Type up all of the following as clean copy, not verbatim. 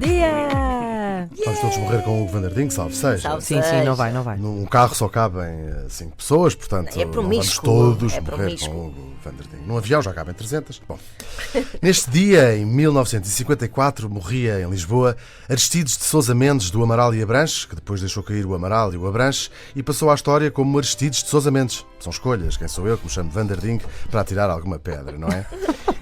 dia! Vamos todos morrer com o Hugo Van der Ding, salve seja. Salve sim, não vai. Num carro só cabem 5 pessoas, portanto É não vamos promíscuo, todos é morrer promíscuo. com o Hugo Van der Ding. Num avião já cabem 300. Bom, neste dia, em 1954, morria em Lisboa Aristides de Sousa Mendes, do Amaral e Abranches, que depois deixou cair o Amaral e o Abranches, e passou à história como Aristides de Sousa Mendes. São escolhas, quem sou eu que me chamo Van der Ding para atirar alguma pedra, não é?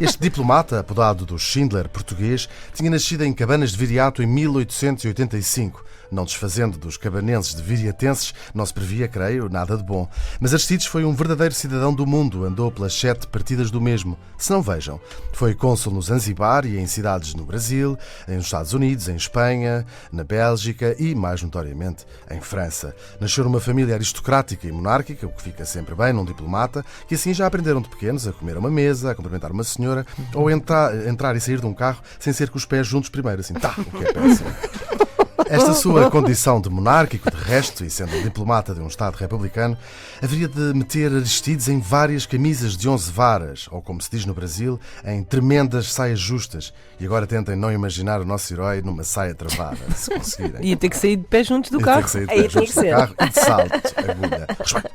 Este diplomata, apodado do Schindler português, tinha nascido em Cabanas de Viriato em 1885. Não desfazendo dos cabanenses de viriatenses, não se previa, creio, nada de bom. Mas Aristides foi um verdadeiro cidadão do mundo, andou pelas 7 partidas do mesmo. Se não vejam, foi cônsul no Zanzibar e em cidades no Brasil, nos Estados Unidos, em Espanha, na Bélgica e, mais notoriamente, em França. Nasceu numa família aristocrática e monárquica, o que fica sempre bem num diplomata, que assim já aprenderam de pequenos a comer a uma mesa, a cumprimentar uma senhora, ou entrar e sair de um carro sem ser com os pés juntos primeiro, assim, o que é péssimo. Esta sua condição de monárquico, de resto, e sendo um diplomata de um Estado republicano, haveria de meter Aristides em várias camisas de 11 varas, ou como se diz no Brasil, em tremendas saias justas. E agora tentem não imaginar o nosso herói numa saia travada, se conseguirem. Ia ter que sair de pé juntos do Ia carro. ter que sair de pé juntos do carro e de salto, agulha.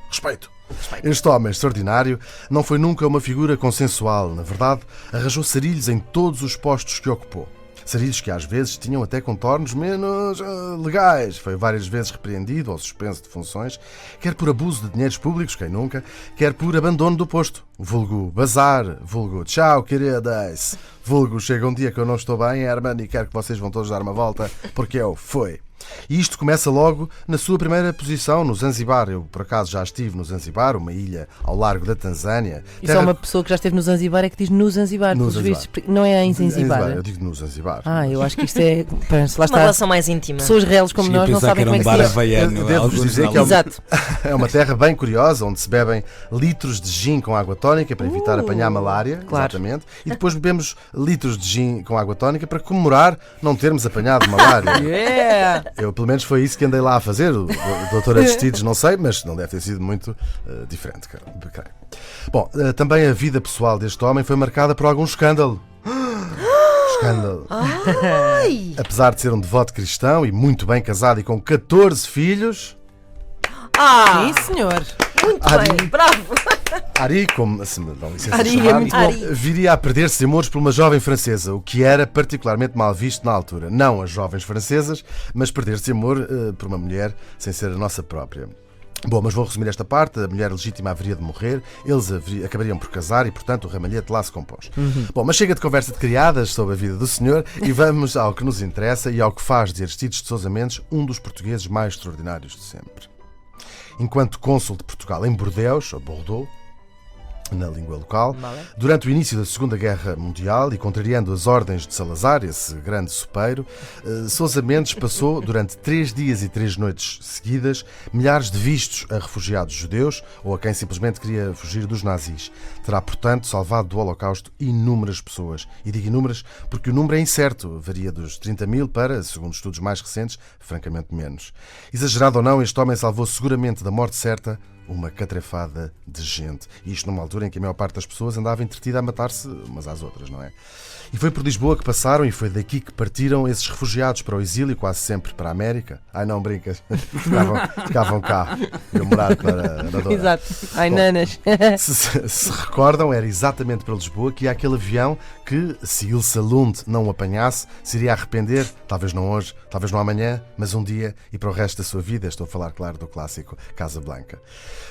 Respeito. Este homem extraordinário não foi nunca uma figura consensual. Na verdade, arranjou sarilhos em todos os postos que ocupou. Sarilhos que às vezes tinham até contornos menos legais. Foi várias vezes repreendido ou suspenso de funções, quer por abuso de dinheiros públicos, quem nunca, quer por abandono do posto. Vulgo bazar, vulgo tchau, queridas, vulgo chega um dia que eu não estou bem, Herman, e quero que vocês vão todos dar uma volta, porque eu fui. E isto começa logo na sua primeira posição no Zanzibar. Eu, por acaso, já estive no Zanzibar, uma ilha ao largo da Tanzânia. E só uma pessoa que já esteve no Zanzibar é que diz no Zanzibar. No pelos Zanzibar. vistos, não é em Zanzibar. Eu digo no Zanzibar. Eu acho que isto é. Lá Uma está. relação mais íntima. Pessoas reais como nós não sabem como é que se diz. Devo-vos dizer que Exato. é uma terra bem curiosa, onde se bebem litros de gin com água tónica para evitar apanhar malária, claro. Exatamente, e depois bebemos litros de gin com água tónica para comemorar não termos apanhado malária. Yeah. Eu, pelo menos, foi isso que andei lá a fazer. O Dr. Aristides, não sei, mas não deve ter sido muito diferente. Creio. Bom, também a vida pessoal deste homem foi marcada por algum escândalo. Escândalo. Ai! Apesar de ser um devoto cristão e muito bem casado e com 14 filhos, Sim, senhor. Muito Ari. bem, bravo! Ari, como se me dão licença Ari de é chamar, muito bom. viria a perder-se de amores por uma jovem francesa, o que era particularmente mal visto na altura. Não as jovens francesas, mas perder-se de amor por uma mulher sem ser a nossa própria. Bom, mas vou resumir esta parte. A mulher legítima haveria de morrer, eles acabariam por casar e, portanto, o ramalhete lá se compôs. Bom, mas chega de conversa de criadas sobre a vida do senhor e vamos ao que nos interessa e ao que faz de Aristides de Sousa Mendes um dos portugueses mais extraordinários de sempre. Enquanto cônsul de Portugal em Bordeaux, ou Bordeaux, na língua local, durante o início da Segunda Guerra Mundial e contrariando as ordens de Salazar, esse grande sopeiro, Sousa Mendes passou durante 3 dias e 3 noites seguidas milhares de vistos a refugiados judeus ou a quem simplesmente queria fugir dos nazis. Terá, portanto, salvado do Holocausto inúmeras pessoas. E digo inúmeras porque o número é incerto, varia dos 30 mil para, segundo estudos mais recentes, francamente menos. Exagerado ou não, este homem salvou seguramente da morte certa uma catrefada de gente. E isto numa altura em que a maior parte das pessoas andava entretida a matar-se umas às outras, não é? E foi por Lisboa que passaram e foi daqui que partiram esses refugiados para o exílio, quase sempre para a América. Ai não, brincas. Ficavam cá. Iam morar para a Dora. Exato. Ai, nanas. Se recordam, era exatamente para Lisboa que ia aquele avião que, se Ilse Lund não o apanhasse, se iria arrepender, talvez não hoje, talvez não amanhã, mas um dia e para o resto da sua vida. Estou a falar, claro, do clássico Casablanca.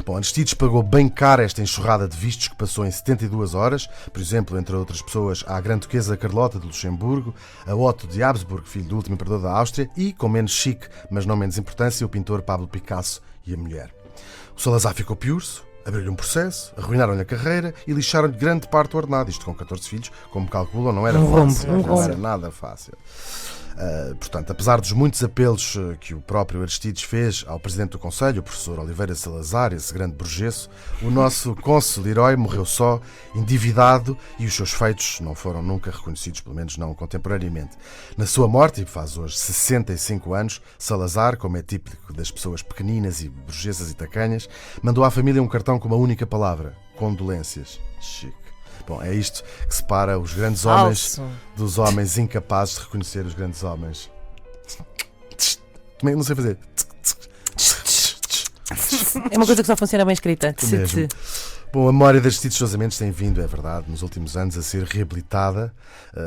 Bom, Aristides pagou bem cara esta enxurrada de vistos que passou em 72 horas, por exemplo, entre outras pessoas, à Grande Duquesa Carlota de Luxemburgo, a Otto de Habsburgo, filho do último imperador da Áustria, e, com menos chique, mas não menos importância, o pintor Pablo Picasso e a mulher. O Salazar ficou piurso, abriu-lhe um processo, arruinaram-lhe a carreira e lixaram-lhe grande parte do ordenado. Isto com 14 filhos, como calculam, não era fácil. Não era nada fácil. Portanto, apesar dos muitos apelos que o próprio Aristides fez ao Presidente do Conselho, o professor Oliveira Salazar, esse grande burgueso, o nosso cônsul herói morreu só, endividado, e os seus feitos não foram nunca reconhecidos, pelo menos não contemporaneamente. Na sua morte, e faz hoje 65 anos, Salazar, como é típico das pessoas pequeninas e burguesas e tacanhas, mandou à família um cartão com uma única palavra: condolências. Chique. Bom, é isto que separa os grandes homens Falso. dos homens incapazes de reconhecer os grandes homens. Não sei fazer. É uma coisa que só funciona bem escrita. Mesmo. Bom, a memória de Aristides Sousa Mendes tem vindo, é verdade, nos últimos anos a ser reabilitada,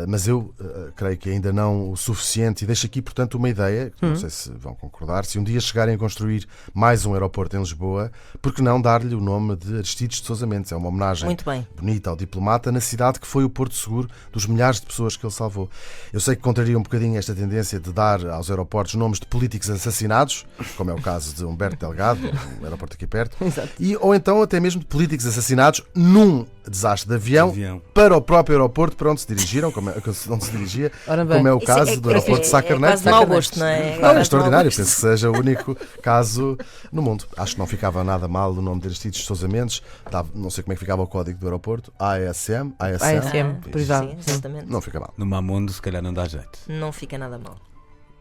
mas eu creio que ainda não o suficiente, e deixo aqui, portanto, uma ideia, que não sei se vão concordar: se um dia chegarem a construir mais um aeroporto em Lisboa, por que não dar-lhe o nome de Aristides de Sousa Mendes? É uma homenagem Muito bem. bonita ao diplomata na cidade que foi o porto seguro dos milhares de pessoas que ele salvou. Eu sei que contraria um bocadinho esta tendência de dar aos aeroportos nomes de políticos assassinados, como é o caso de Humberto Delgado, um aeroporto aqui perto, ou então até mesmo de políticos assassinados num desastre de avião para o próprio aeroporto para onde se dirigiram, onde se dirigia, Ora bem. como é o Isso caso do aeroporto de É Sacarneiro. quase mau gosto, não é? Não, é extraordinário, penso que seja o único caso no mundo. Acho que não ficava nada mal o nome de Aristides Sousa Mendes. Não sei como é que ficava o código do aeroporto. ASM. privado. Sim, exatamente. Não fica mal. No Mamundo, se calhar não dá jeito. Não fica nada mal.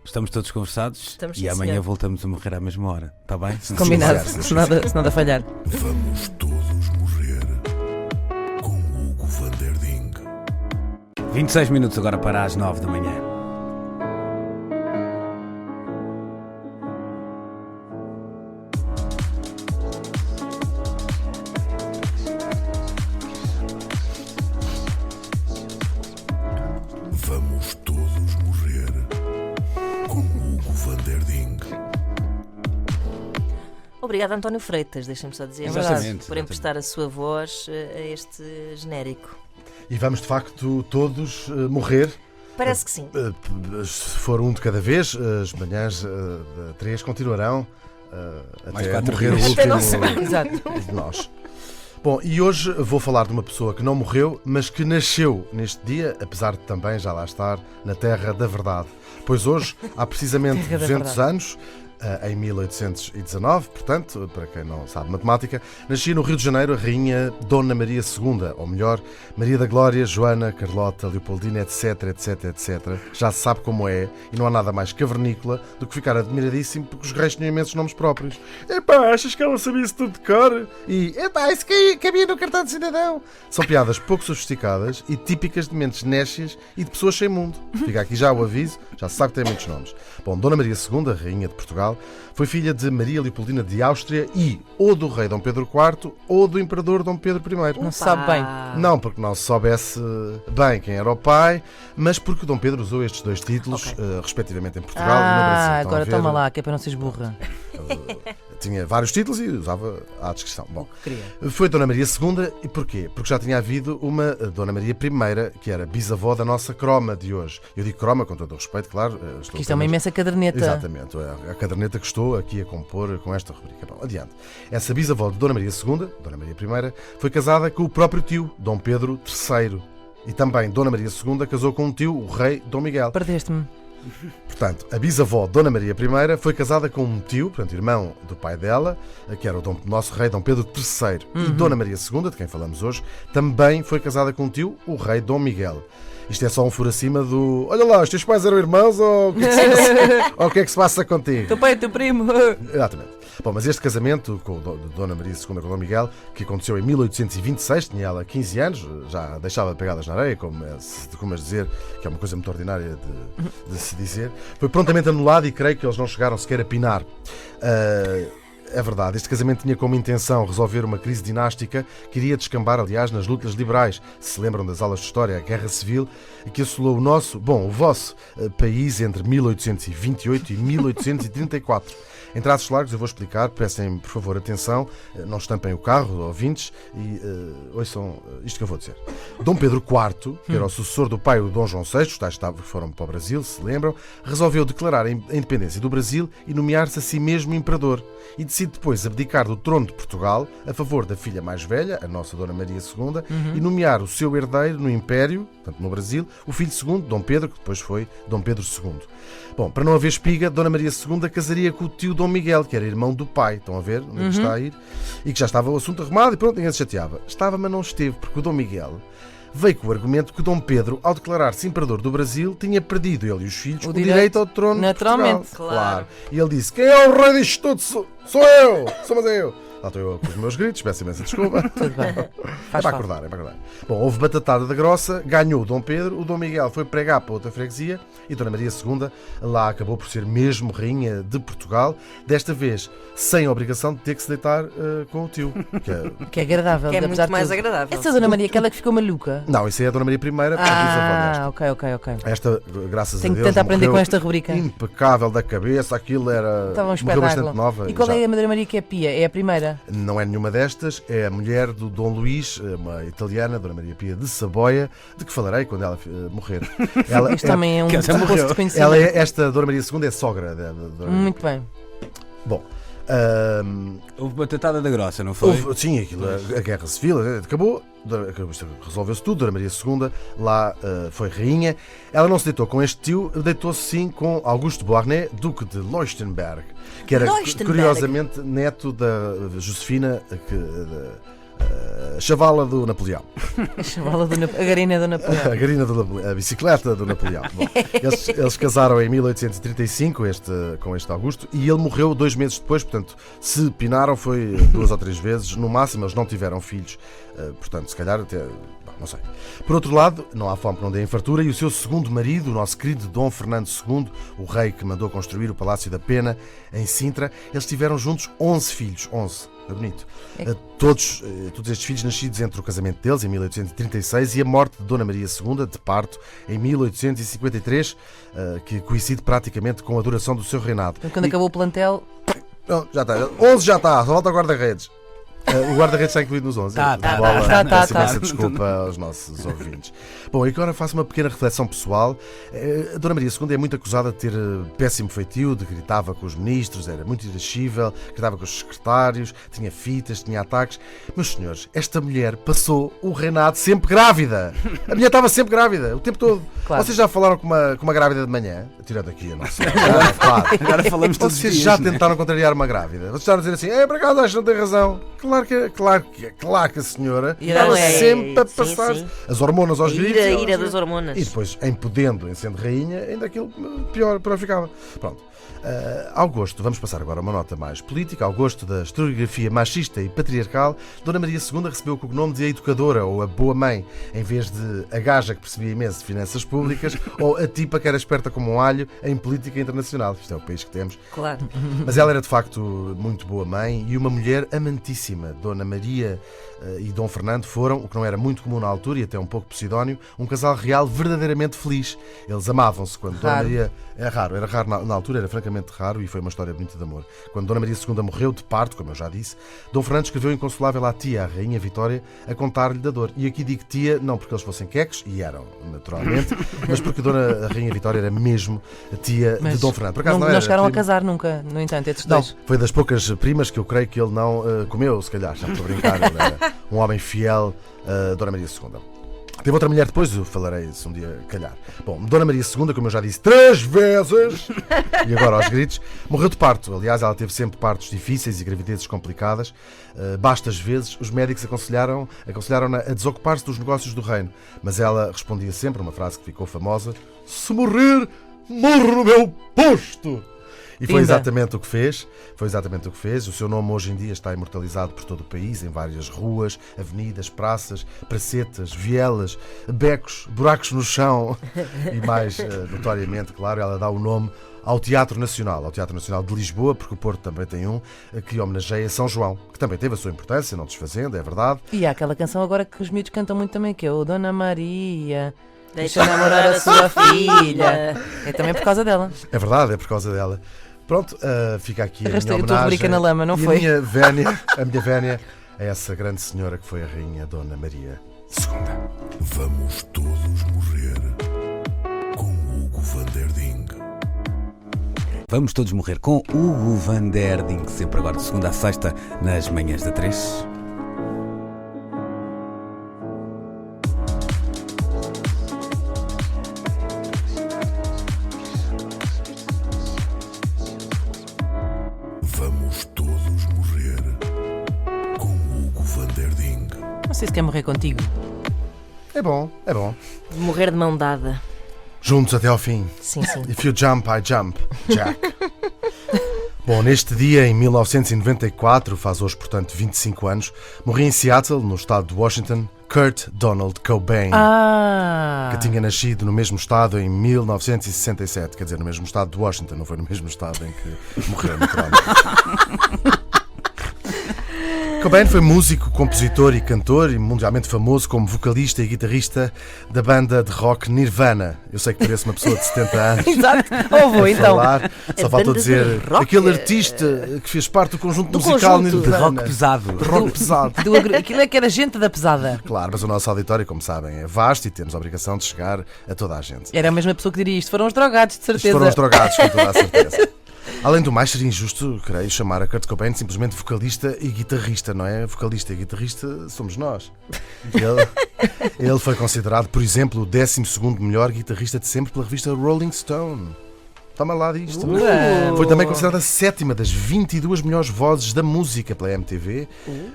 Estamos todos conversados Estamos, e sim, amanhã senhor. voltamos a morrer à mesma hora. Está bem? Combinado, se nada falhar. Vamos todos morrer com Hugo van der Ding. 26 minutos agora para as 9 da manhã. Vamos todos morrer com Hugo van der Ding. Obrigado, António Freitas, deixem-me só dizer Exatamente, por emprestar a sua voz a este genérico. E vamos de facto todos morrer. Parece que sim. Se for um de cada vez, as manhãs da 3 continuarão Mais até 4 morrer o dias. Até não último Exato. de nós. Bom, e hoje vou falar de uma pessoa que não morreu, mas que nasceu neste dia, apesar de também já lá estar na Terra da Verdade. Pois hoje, há precisamente Terra da 200 Verdade. anos, em 1819, portanto, para quem não sabe matemática, nascia no Rio de Janeiro a rainha Dona Maria II, ou melhor, Maria da Glória, Joana, Carlota, Leopoldina, etc, etc, etc. Já se sabe como é, e não há nada mais cavernícola do que ficar admiradíssimo porque os reis tinham imensos nomes próprios. Epá, achas que ela sabia isso tudo de cor? E, epá, isso cabia no cartão de cidadão. São piadas pouco sofisticadas e típicas de mentes nécias e de pessoas sem mundo. Fica aqui já o aviso, já se sabe que tem muitos nomes. Bom, Dona Maria II, a rainha de Portugal, foi filha de Maria Leopoldina de Áustria e ou do rei Dom Pedro IV ou do imperador Dom Pedro I. Não se sabe bem. Não porque não se soubesse bem quem era o pai, mas porque Dom Pedro usou estes dois títulos, respectivamente em Portugal e no Brasil. Estão a Agora ver? toma lá, que é para não seres burra. Tinha vários títulos e usava à descrição. Bom, Queria. foi Dona Maria II e porquê? Porque já tinha havido uma Dona Maria I, que era bisavó da nossa croma de hoje. Eu digo croma com todo o respeito, claro. Que isto é uma imensa caderneta. Exatamente, é a caderneta que estou aqui a compor com esta rubrica. Bom, adiante. Essa bisavó de Dona Maria II, Dona Maria I, foi casada com o próprio tio, Dom Pedro III. E também Dona Maria II casou com um tio, o rei Dom Miguel. Perdeste-me. Portanto, a bisavó Dona Maria I foi casada com um tio, portanto, irmão do pai dela, que era o nosso rei Dom Pedro III. E Dona Maria II, de quem falamos hoje, também foi casada com um tio, o rei Dom Miguel. Isto é só um furo acima do... Olha lá, os teus pais eram irmãos ou o que é que se passa contigo? Teu pai e teu primo. Exatamente. Bom, mas este casamento com Dona Maria II com Dom Miguel, que aconteceu em 1826, tinha ela 15 anos, já deixava pegadas na areia, como é dizer, que é uma coisa muito ordinária de se dizer, foi prontamente anulado e creio que eles não chegaram sequer a pinar. É verdade, este casamento tinha como intenção resolver uma crise dinástica que iria descambar, aliás, nas lutas liberais. Se lembram das aulas de História, a Guerra Civil, que assolou o vosso país entre 1828 e 1834. Em traços largos, eu vou explicar, prestem, por favor, atenção, não estampem o carro, ouvintes, e ouçam isto que eu vou dizer. Dom Pedro IV, que era o sucessor do pai, o Dom João VI, os tais que foram para o Brasil, se lembram, resolveu declarar a independência do Brasil e nomear-se a si mesmo imperador. E decide depois abdicar do trono de Portugal a favor da filha mais velha, a nossa Dona Maria II, e nomear o seu herdeiro no Império, portanto no Brasil, o filho segundo, Dom Pedro, que depois foi Dom Pedro II. Bom, para não haver espiga, Dona Maria II casaria com o tio Dom Miguel, que era irmão do pai, estão a ver onde é que está a ir, e que já estava o assunto arrumado e pronto, ninguém se chateava. Estava, mas não esteve, porque o Dom Miguel veio com o argumento que Dom Pedro, ao declarar-se imperador do Brasil, tinha perdido, ele e os filhos, o direito ao trono naturalmente. de Portugal. Claro. E ele disse, quem é o rei disto tudo? Sou eu! Mas é eu! Lá estou eu com os meus gritos, peço imensa desculpa. Tudo bem. É Faz para falta. acordar, é para acordar. Bom, houve batatada da grossa, ganhou o Dom Pedro, o Dom Miguel foi pregar para outra freguesia e Dona Maria II lá acabou por ser mesmo rainha de Portugal, desta vez sem a obrigação de ter que se deitar com o tio. Que é agradável. Que é apesar muito de mais tudo. agradável. Essa Dona Maria, aquela que ficou maluca. Não, isso é a Dona Maria I, a bisavó desta. Ok. Esta, graças Tenho a que Deus, tentar aprender morreu com esta rubrica. impecável da cabeça, aquilo era... Estava um morreu espetáculo. bastante nova. E qual já. é a Dona Maria que é pia? É a primeira? Não é nenhuma destas, é a mulher do Dom Luís, uma italiana, Dona Maria Pia de Saboia, de que falarei quando ela morrer. Ela Este também é um que essa posto morreu. desconhecido. esta Dona Maria II é sogra da Dona Maria Muito bem. Bom, Houve batatada da grossa, não foi? sim, aquilo, a guerra civil acabou, resolveu-se tudo. Dona Maria II lá foi rainha. Ela não se deitou com este tio, deitou-se sim com Augusto Beauharnais, Duque de Leuchtenberg, que era Leuchtenberg. curiosamente neto da Josefina, a chavala do Napoleão. A chavala a garina do Napoleão. A garina a bicicleta do Napoleão. Bom, eles casaram em 1835 com este Augusto e ele morreu 2 meses depois, portanto, se pinaram foi 2 ou 3 vezes, no máximo eles não tiveram filhos, portanto, se calhar até... Não sei. Por outro lado, não há fome que não dê em fartura, e o seu segundo marido, o nosso querido Dom Fernando II, o rei que mandou construir o Palácio da Pena em Sintra, eles tiveram juntos 11 filhos. 11. É bonito. Todos estes filhos nascidos entre o casamento deles, em 1836, e a morte de Dona Maria II, de parto, em 1853, que coincide praticamente com a duração do seu reinado. Então, quando acabou o plantel, Não, já está. 11 já está, só falta o guarda-redes. O guarda-redes está incluído nos 11. Tá. Peço imensa desculpa aos nossos ouvintes. Bom, e agora faço uma pequena reflexão pessoal. A Dona Maria II é muito acusada de ter péssimo feitio, de gritava com os ministros, era muito irascível, gritava com os secretários, tinha fitas, tinha ataques. Meus senhores, esta mulher passou o reinado sempre grávida. A mulher estava sempre grávida, o tempo todo. Claro. Vocês já falaram com uma grávida de manhã? Tirando aqui a nossa. Claro. Agora falamos todos os Vocês dias, já né? tentaram contrariar uma grávida? Vocês estavam a dizer assim, por acaso acho que não tem razão. Claro que a senhora E estava não é, sempre a sim, passar sim. as hormonas aos gritos. A ira das hormonas. E depois, em podendo, em sendo rainha, ainda aquilo pior ficava. Pronto. Ao gosto, vamos passar agora a uma nota mais política. Ao gosto da historiografia machista e patriarcal, Dona Maria II recebeu o cognome de a educadora ou a boa mãe, em vez de a gaja que percebia imenso de finanças públicas ou a tipa que era esperta como um alho em política internacional. Isto é o país que temos. Claro. Mas ela era de facto muito boa mãe e uma mulher amantíssima. Dona Maria e Dom Fernando foram, o que não era muito comum na altura e até um pouco pseudónimo, um casal real verdadeiramente feliz. Eles amavam-se quando Dona Raro. Maria... Era raro na altura, era francamente raro e foi uma história bonita de amor. Quando Dona Maria II morreu de parto, como eu já disse, Dom Fernando escreveu inconsolável à tia, a Rainha Vitória, a contar-lhe da dor. E aqui digo tia, não porque eles fossem queques, e eram, naturalmente, mas porque a Rainha Vitória era mesmo a tia de mas Dom Fernando. Por acaso não era chegaram a prima. casar nunca, no entanto, estes Não, dois. foi das poucas primas que eu creio que ele não comeu, se calhar, já estou a brincar. Ele era um homem fiel a Dona Maria II. Teve outra mulher depois, eu falarei se um dia calhar. Bom, Dona Maria II, como eu já disse 3 vezes, e agora aos gritos, morreu de parto. Aliás, ela teve sempre partos difíceis e gravidezes complicadas. Bastas vezes, os médicos aconselharam-na a desocupar-se dos negócios do reino. Mas ela respondia sempre, uma frase que ficou famosa: se morrer, morro no meu posto! E foi Linda. exatamente o que fez. O seu nome hoje em dia está imortalizado por todo o país, em várias ruas, avenidas, praças, pracetas, vielas, becos, buracos no chão. E mais notoriamente, claro, ela dá o nome ao Teatro Nacional de Lisboa, porque o Porto também tem um, que homenageia São João, que também teve a sua importância, não desfazendo, é verdade. E há aquela canção agora que os miúdos cantam muito também, que é o Dona Maria... Deixa namorar a sua filha. É também por causa dela. É verdade, é por causa dela. Pronto, fica aqui a minha Arrastei a tua homenagem. rubrica na lama, não E foi? A minha vénia é essa grande senhora que foi a Rainha Dona Maria II. Vamos todos morrer com Hugo van der Ding. Vamos todos morrer com Hugo van der Ding, sempre agora de segunda a sexta, nas manhãs da 3. Vamos todos morrer com Hugo van der Ding. Não sei se quer morrer contigo. É bom. Morrer de mão dada. Juntos até ao fim. Sim, sim. If you jump, I jump. Jack. Bom, neste dia, em 1994, faz hoje, portanto, 25 anos, morria em Seattle, no estado de Washington, Kurt Donald Cobain, que tinha nascido no mesmo estado em 1967. Quer dizer, no mesmo estado de Washington, não foi no mesmo estado em que morreu, naturalmente. Cobain foi músico, compositor e cantor e mundialmente famoso como vocalista e guitarrista da banda de rock Nirvana. Eu sei que parece uma pessoa de 70 anos. Exato. Vou a então. falar. Só faltou dizer rock? aquele artista que fez parte do conjunto Do musical conjunto. De Nirvana. rock pesado. De rock pesado. Aquilo é que era gente da pesada. Claro, mas o nosso auditório, como sabem, é vasto e temos a obrigação de chegar a toda a gente. Era a mesma pessoa que diria isto. Foram os drogados, de certeza. Foram os drogados, com toda a certeza. Além do mais, seria injusto, creio, chamar a Kurt Cobain simplesmente vocalista e guitarrista, não é? Vocalista e guitarrista somos nós. Ele foi considerado, por exemplo, o 12º melhor guitarrista de sempre pela revista Rolling Stone. Toma lá disto. Foi também considerada a 7ª das 22 melhores vozes da música pela MTV.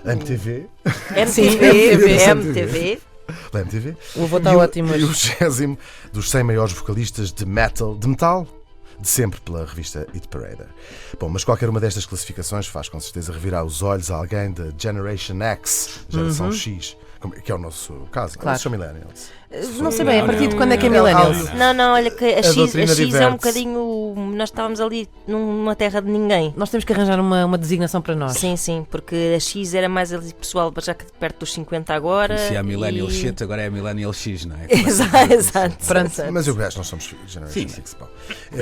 MTV? MTV. Pela MTV. O avô está ótimo E o hoje. 20º dos 100 maiores vocalistas de metal, de sempre pela revista Hit Parader. Bom, mas qualquer uma destas classificações faz com certeza revirar os olhos a alguém da Generation X, geração X, que é o nosso caso. Claro. Eles são millennials. Não sei bem, a partir de quando é que é Millennials? Não, olha que a X doutrina é um diverte-se. bocadinho. Nós estávamos ali numa terra de ninguém. Nós temos que arranjar uma designação para nós. Sim, porque a X era mais ali pessoal, já que perto dos 50 agora. Se há Millennial e... Shit, agora é Millennial X, não é? Exato. Mas eu acho que nós somos Generation Sim. X. Bom.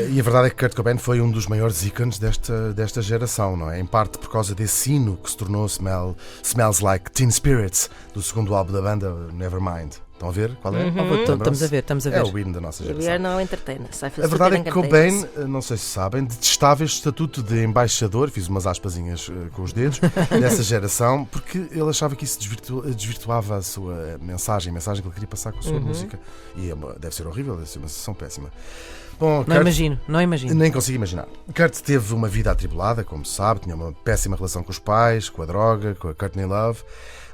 E a verdade é que Kurt Cobain foi um dos maiores ícones desta geração, não é? Em parte por causa desse hino que se tornou Smells Like Teen Spirits, do segundo álbum da banda, Nevermind. Estão a ver qual é? Estamos a ver. É o hino da nossa We geração. are now entertainers. A verdade é que Cobain, não sei se sabem, detestava este estatuto de embaixador, fiz umas aspasinhas com os dedos, dessa geração, porque ele achava que isso desvirtuava a sua mensagem, a mensagem que ele queria passar com a sua música. E deve ser horrível, deve ser uma sensação péssima. Bom, Não imagino. nem consigo imaginar. Kurt teve uma vida atribulada, como se sabe, tinha uma péssima relação com os pais, com a droga, com a Courtney Love.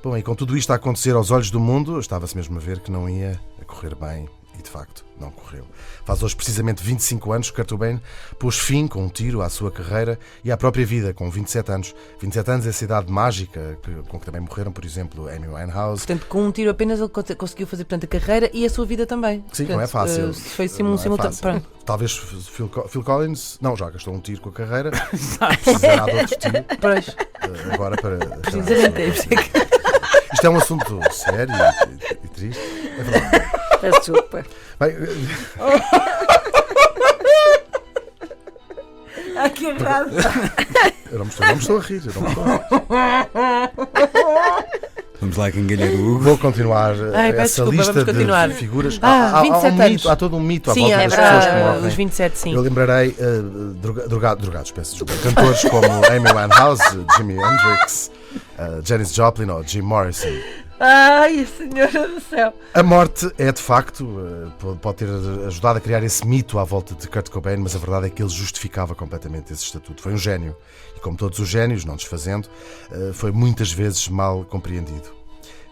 Bom, e com tudo isto a acontecer aos olhos do mundo, estava-se mesmo a ver que não ia a correr bem, e de facto não correu. Faz hoje precisamente 25 anos que Kurt Cobain pôs fim com um tiro à sua carreira e à própria vida, com 27 anos. 27 anos é essa idade mágica com que também morreram, por exemplo, Amy Winehouse. Portanto, com um tiro apenas ele conseguiu fazer, portanto, a carreira e a sua vida também. Sim, Portanto, não é fácil. Foi Não é simultâneo. fácil. Talvez Phil Collins, não, já gastou um tiro com a carreira, precisará de outro tiro Pois, agora para... precisamente. É por isso que- Isto é um assunto sério e triste. É verdade. Peço desculpa. Bem, Ah, que errado. eu não me estou a rir. Vamos lá engalhar o Hugo. Vou continuar Ai, peço essa desculpa, lista vamos continuar. de figuras. Ah, há 27 um anos. mito, há todo um mito à Sim, volta é das pessoas que para morrem. os 27, sim. Eu lembrarei drogados, peço desculpa, cantores como Amy Winehouse, Jimi Hendrix, Janis Joplin ou Jim Morrison. Ai, senhora do céu. A morte é, de facto, pode ter ajudado a criar esse mito à volta de Kurt Cobain, mas a verdade é que ele justificava completamente esse estatuto. Foi um gênio. E como todos os génios, não desfazendo, foi muitas vezes mal compreendido.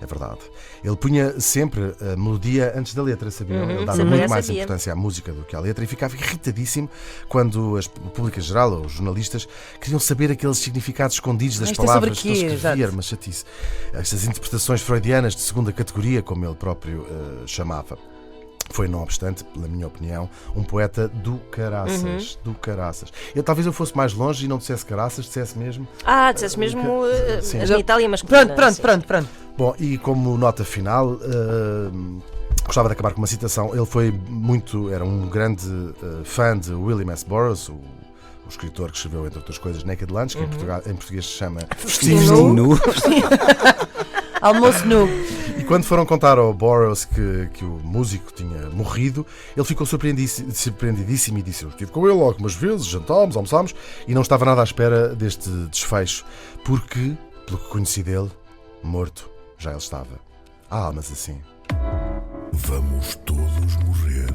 É verdade. Ele punha sempre a melodia antes da letra, sabiam? Ele dava muito mais importância à música do que à letra e ficava irritadíssimo quando o público em geral, ou os jornalistas, queriam saber aqueles significados escondidos das Isto é palavras sobre que ele quê? escrevia. Exato. Era uma chatice. Estas interpretações freudianas de segunda categoria, como ele próprio chamava. Foi, não obstante, pela minha opinião, um poeta do caraças. Do caraças. Talvez eu fosse mais longe e não dissesse caraças, dissesse mesmo. Disseste mesmo Sim. a genital e a masculina. Pronto. Bom, e como nota final, gostava de acabar com uma citação. Ele era um grande fã de William S. Burroughs, o escritor que escreveu, entre outras coisas, Naked Lunch, que em português se chama Festinho Nu. Almoço nu. E quando foram contar ao Burroughs que o músico tinha morrido, ele ficou surpreendidíssimo e disse: eu estive com ele algumas vezes, jantámos, almoçámos, e não estava nada à espera deste desfecho, porque, pelo que conheci dele, morto já ele estava. Há almas assim. Vamos todos morrer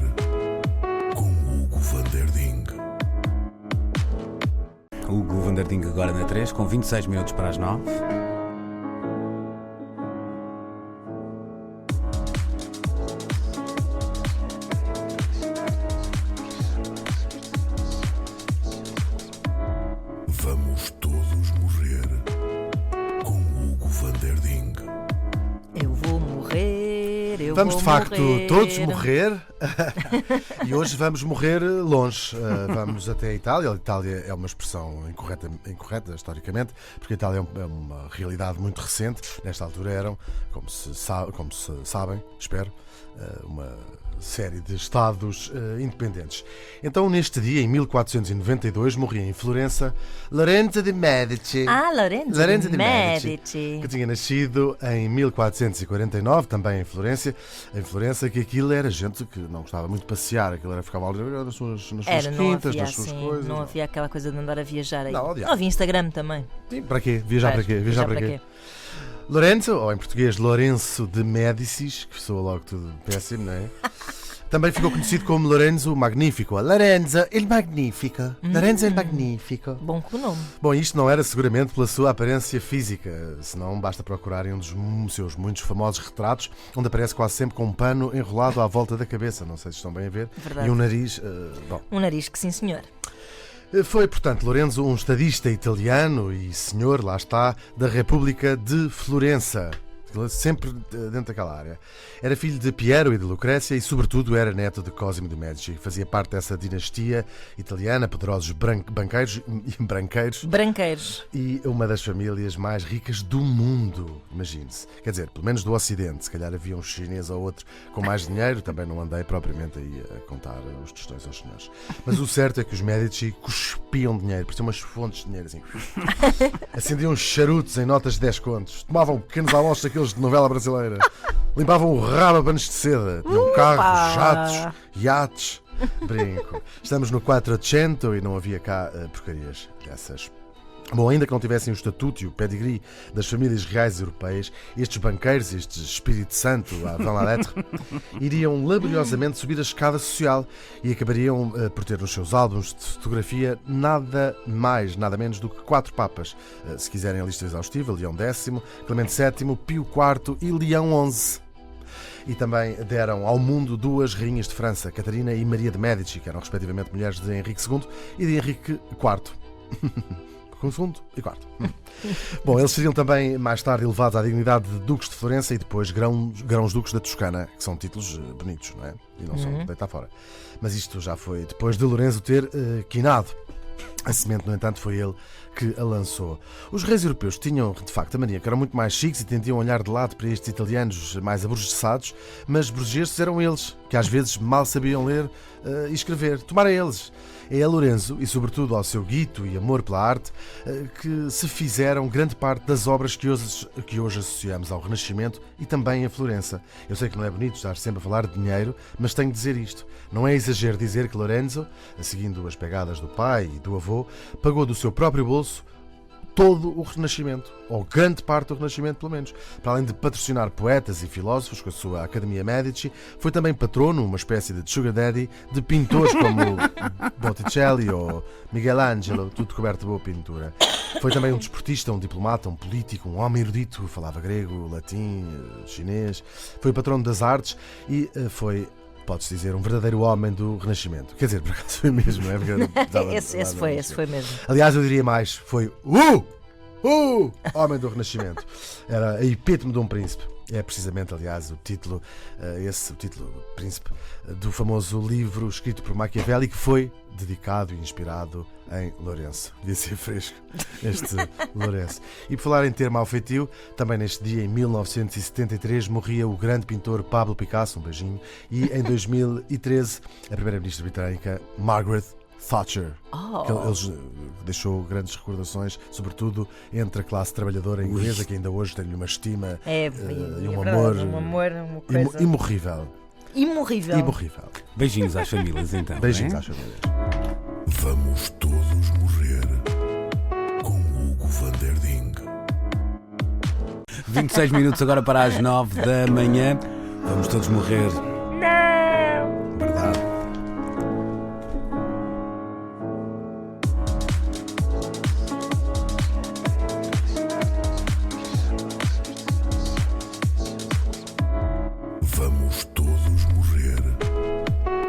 com Hugo van der Ding. Hugo van der Ding agora na 3, com 26 minutos para as 9. eu Vamos vou de facto morrer. todos morrer e hoje vamos morrer longe. Vamos até a Itália. A Itália é uma expressão incorreta historicamente, porque a Itália é uma realidade muito recente. Nesta altura eram, como se sabem, espero, uma série de Estados independentes. Então, neste dia, em 1492, morria em Florença Lorenzo de Medici. Lorenzo de Medici. Que tinha nascido em 1449, também em Florença, que aquilo era gente que não gostava muito de passear, aquilo era ficava ali nas suas quintas, nas suas coisas. Não havia aquela coisa de andar a viajar aí. Não, Não havia Instagram também. Sim, para quê? Viajar para quê? Viajar para quê? Lorenzo, ou em português Lourenço de Médicis, que soa logo tudo péssimo, não é? Também ficou conhecido como Lorenzo Magnífico. Lorenzo il Magnifico. Lorenzo il Magnifico. Bom com o nome. Bom, isto não era seguramente pela sua aparência física, senão basta procurarem um dos seus muitos famosos retratos, onde aparece quase sempre com um pano enrolado à volta da cabeça, não sei se estão bem a ver, Verdade. e um nariz... Um nariz que sim, senhor. Foi, portanto, Lorenzo um estadista italiano e senhor, lá está, da República de Florença. Sempre dentro daquela área. Era filho de Piero e de Lucrécia e, sobretudo, era neto de Cosimo de Medici. Fazia parte dessa dinastia italiana, poderosos branqueiros e uma das famílias mais ricas do mundo, imagine-se. Quer dizer, pelo menos do Ocidente. Se calhar havia um chinês ou outro com mais dinheiro, também não andei propriamente aí a contar os tostões aos senhores. Mas o certo é que os Medici cuspiam dinheiro, pareciam umas fontes de dinheiro assim. Acendiam charutos em notas de 10 contos, tomavam pequenos almoços daqueles de novela brasileira, limpavam o rabo a panos de seda, tinham carros, jatos, iates. Brinco. Estamos no 400 e não havia cá porcarias dessas. Bom, ainda que não tivessem o estatuto e o pedigree das famílias reais europeias, estes banqueiros, estes Espírito Santo, a Van la Lettre, iriam laboriosamente subir a escada social e acabariam por ter nos seus álbuns de fotografia nada mais, nada menos do que 4 papas. Se quiserem a lista exaustiva, Leão X, Clemente VII, Pio IV e Leão XI. E também deram ao mundo 2 rainhas de França, Catarina e Maria de Médici, que eram respectivamente mulheres de Henrique II e de Henrique IV. Segundo e quarto. Bom, eles seriam também mais tarde elevados à dignidade de duques de Florença e depois grãos-duques da Toscana, que são títulos bonitos, não é? E não são de deitar fora. Mas isto já foi depois de Lorenzo ter quinado. A semente, no entanto, foi ele que a lançou. Os reis europeus tinham, de facto, a mania que eram muito mais chiques e tendiam a olhar de lado para estes italianos mais aburguesados, mas burgueses eram eles, que às vezes mal sabiam ler e escrever. Tomara eles. É a Lorenzo, e sobretudo ao seu guito e amor pela arte, que se fizeram grande parte das obras que hoje associamos ao Renascimento e também a Florença. Eu sei que não é bonito estar sempre a falar de dinheiro, mas tenho de dizer isto. Não é exagero dizer que Lorenzo, seguindo as pegadas do pai e do avô, pagou do seu próprio bolso todo o Renascimento, ou grande parte do Renascimento, pelo menos. Para além de patrocinar poetas e filósofos com a sua Academia Medici, foi também patrono, uma espécie de sugar daddy, de pintores como Botticelli ou Michelangelo, tudo coberto de boa pintura. Foi também um desportista, um diplomata, um político, um homem erudito, falava grego, latim, chinês. Foi patrono das artes e foi, pode-se dizer, um verdadeiro homem do Renascimento. Quer dizer, por acaso foi mesmo, não é? Esse foi mesmo. Aliás, eu diria mais, foi homem do Renascimento. Era a epítome de um príncipe. É precisamente, aliás, o título Príncipe, do famoso livro escrito por Machiavelli, que foi dedicado e inspirado em Lourenço. Devia ser fresco este Lourenço. E por falar em ter mau feitio, também neste dia, em 1973, morria o grande pintor Pablo Picasso, um beijinho, e em 2013, a primeira-ministra britânica, Margaret Thatcher. Ele deixou grandes recordações, sobretudo entre a classe trabalhadora inglesa, que ainda hoje tem uma estima e um amor, uma coisa imorrível. Imorrível. Beijinhos às famílias, então. Beijinhos às famílias. Vamos todos morrer com Hugo van der Ding. 26 minutos agora para as 9 da manhã. Vamos todos morrer. Não! Verdade. Vamos todos morrer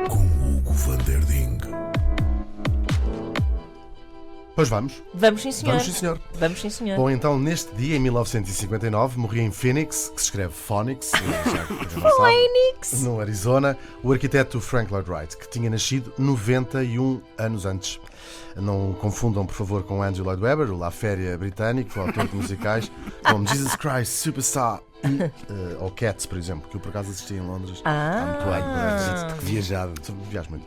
com Hugo van der Ding. Pois vamos. Vamos sim, senhor. Vamos, sim, senhor. Vamos sim, senhor. Bom, então, neste dia, em 1959, morria em Phoenix, que se escreve Phoenix, Phoenix, no Arizona, o arquiteto Frank Lloyd Wright, que tinha nascido 91 anos antes. Não confundam, por favor, com Andrew Lloyd Webber, o La Féria britânico, autor de musicais como Jesus Christ Superstar ou Cats, por exemplo, que eu por acaso assisti em Londres. Há muito anos. Viajado. Viajo muito.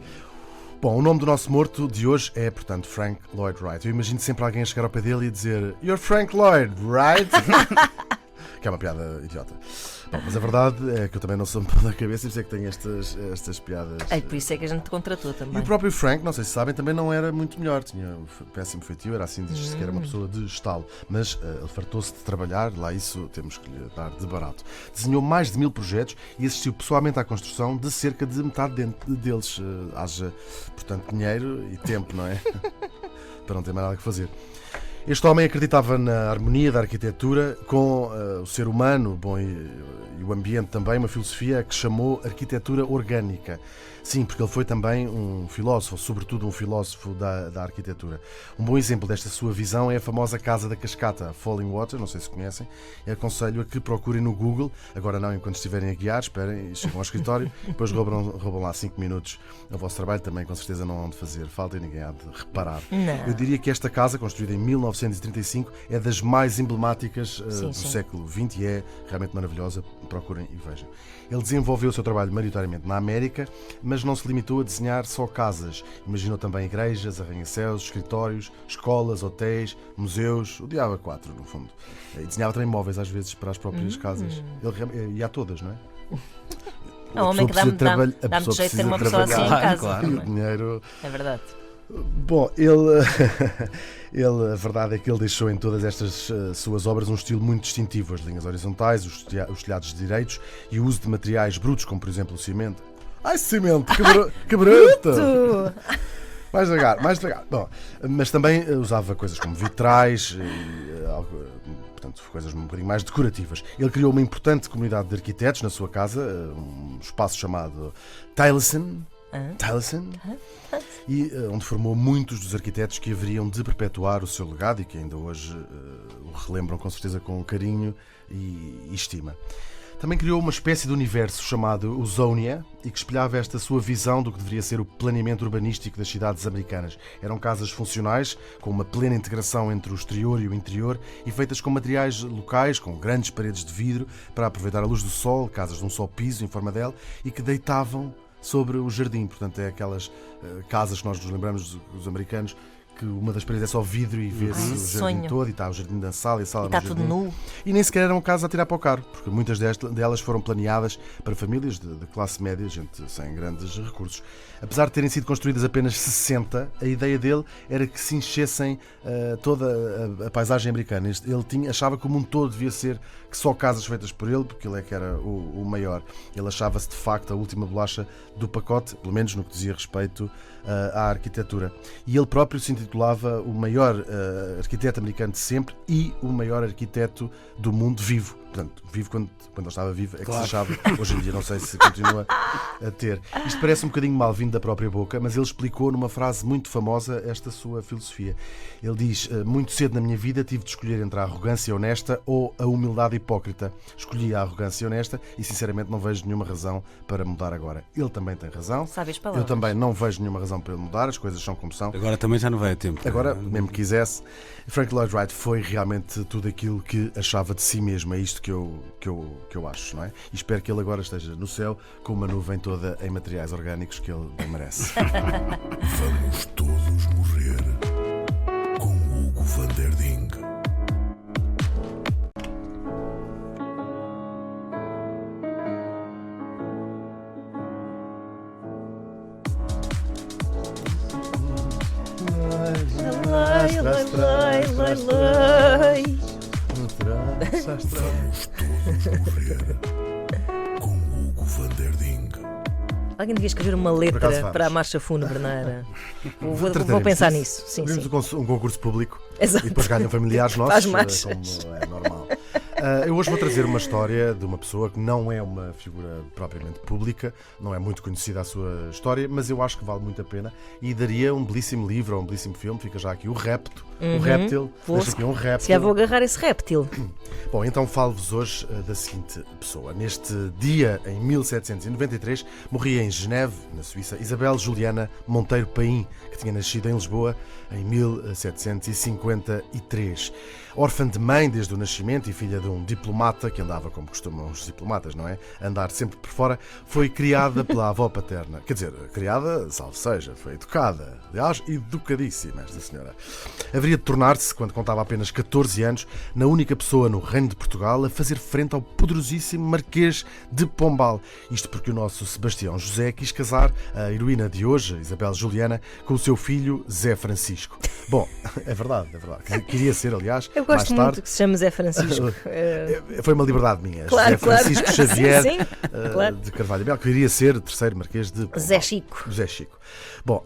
Bom, o nome do nosso morto de hoje é, portanto, Frank Lloyd Wright. Eu imagino sempre alguém a chegar ao pé dele e dizer You're Frank Lloyd, right? Que é uma piada idiota. Bom, mas a verdade é que eu também não sou da cabeça e por isso é que tenho estas piadas. É por isso é que a gente te contratou E também. o próprio Frank, não sei se sabem, também não era muito melhor. Tinha um péssimo feitio, era assim, diz-se que era uma pessoa de estalo. Mas ele fartou-se de trabalhar, lá isso temos que lhe dar de barato. Desenhou mais de 1000 projetos e assistiu pessoalmente à construção de cerca de metade deles. Haja, portanto, dinheiro e tempo, não é? Para não ter mais nada que fazer. Este homem acreditava na harmonia da arquitetura com o ser humano, bom, e o ambiente também, uma filosofia que chamou arquitetura orgânica. Sim, porque ele foi também um filósofo, sobretudo um filósofo da arquitetura. Um bom exemplo desta sua visão é a famosa Casa da Cascata, Falling Water, não sei se conhecem. Eu aconselho a que procurem no Google, agora não, enquanto estiverem a guiar, esperem e chegam ao escritório, depois roubam lá 5 minutos. O vosso trabalho também, com certeza, não hão de fazer falta e ninguém há de reparar. Não. Eu diria que esta casa, construída em 1935, é das mais emblemáticas do século XX e é realmente maravilhosa. Procurem e vejam. Ele desenvolveu o seu trabalho maioritariamente na América, mas não se limitou a desenhar só casas. Imaginou também igrejas, arranha-céus, escritórios, escolas, hotéis, museus, o diabo a 4, no fundo. E desenhava também móveis, às vezes, para as próprias casas. Ele ia a todas, não é? É um homem que dá-me jeito de ter uma pessoa assim em casa. Claro. E o dinheiro... É verdade. Bom, a verdade é que ele deixou em todas estas suas obras um estilo muito distintivo, as linhas horizontais, os telhados direitos e o uso de materiais brutos, como por exemplo o cimento. Ai, cimento, que bruto! Mais devagar. Bom, mas também usava coisas como vitrais, portanto, coisas um bocadinho mais decorativas. Ele criou uma importante comunidade de arquitetos na sua casa, um espaço chamado Tylesen, e onde formou muitos dos arquitetos que haveriam de perpetuar o seu legado e que ainda hoje o relembram com certeza com carinho e estima. Também criou uma espécie de universo chamado Usonia e que espelhava esta sua visão do que deveria ser o planeamento urbanístico das cidades americanas. Eram casas funcionais, com uma plena integração entre o exterior e o interior e feitas com materiais locais, com grandes paredes de vidro para aproveitar a luz do sol, casas de um só piso em forma de L e que deitavam sobre o jardim. Portanto, é aquelas casas que nós nos lembramos dos americanos, que uma das paredes é só vidro e vê-se o jardim todo e está o jardim da sala e a sala E está no tudo jardim. nu. E nem sequer eram casas a tirar para o carro, porque muitas delas foram planeadas para famílias de classe média, gente sem grandes recursos. Apesar de terem sido construídas apenas 60, a ideia dele era que se enchessem toda a paisagem americana. Ele achava que o mundo todo devia ser que só casas feitas por ele, porque ele é que era o maior. Ele achava-se de facto a última bolacha do pacote, pelo menos no que dizia respeito à arquitetura. E ele próprio se intitulava o maior arquiteto americano de sempre e o maior arquiteto do mundo vivo. Portanto, vivo quando ele estava vivo, é que se achava. Hoje em dia não sei se continua a ter. Isto parece um bocadinho mal vindo da própria boca, mas ele explicou numa frase muito famosa esta sua filosofia. Ele diz: muito cedo na minha vida tive de escolher entre a arrogância honesta ou a humildade hipócrita. Escolhi a arrogância honesta e sinceramente não vejo nenhuma razão para mudar agora. Ele também tem razão. Sabe as palavras. Eu também não vejo nenhuma razão para ele mudar, as coisas são como são. Agora também já não vai a tempo. Agora, mesmo que quisesse, Frank Lloyd Wright foi realmente tudo aquilo que achava de si mesmo. É isto que eu acho, não é? E espero que ele agora esteja no céu com uma nuvem toda em materiais orgânicos que ele bem merece. Vamos todos morrer com Hugo van der Ding. Vamos todos morrer com Hugo van der Ding. Alguém devia escrever uma Por acaso letra vamos. para a marcha fúnebre, não era? Vou Trataremos pensar disso. nisso. Sim, Abrimos sim. um concurso público Exato. e depois ganham familiares Faz nossos, marchas. como é normal. Eu hoje vou trazer uma história de uma pessoa que não é uma figura propriamente pública, não é muito conhecida a sua história, mas eu acho que vale muito a pena e daria um belíssimo livro ou um belíssimo filme. Fica já aqui o Réptil. O Réptil. Deixa aqui um Réptil. Se já vou agarrar esse réptil. Bom, então falo-vos hoje da seguinte pessoa. Neste dia, em 1793, morria em Geneve, na Suíça, Isabel Juliana Monteiro Paim, que tinha nascido em Lisboa em 1753. Órfã de mãe desde o nascimento e filha de um diplomata, que andava como costumam os diplomatas, não é? Andar sempre por fora, foi criada pela avó paterna. Quer dizer, criada, salve seja, foi educada. Aliás, educadíssima esta senhora. Haveria de tornar-se, quando contava apenas 14 anos, na única pessoa no Reino de Portugal a fazer frente ao poderosíssimo Marquês de Pombal. Isto porque o nosso Sebastião José quis casar a heroína de hoje, Isabel Juliana, com o seu filho Zé Francisco. Bom, é verdade. Queria ser, aliás, Eu gosto mais tarde. muito que se chame Zé Francisco. Foi uma liberdade minha. Claro, Zé Francisco claro. Xavier Sim, claro. de Carvalho e Mel, queria ser o terceiro Marquês de Pombal. Zé Chico. Zé Chico. Bom,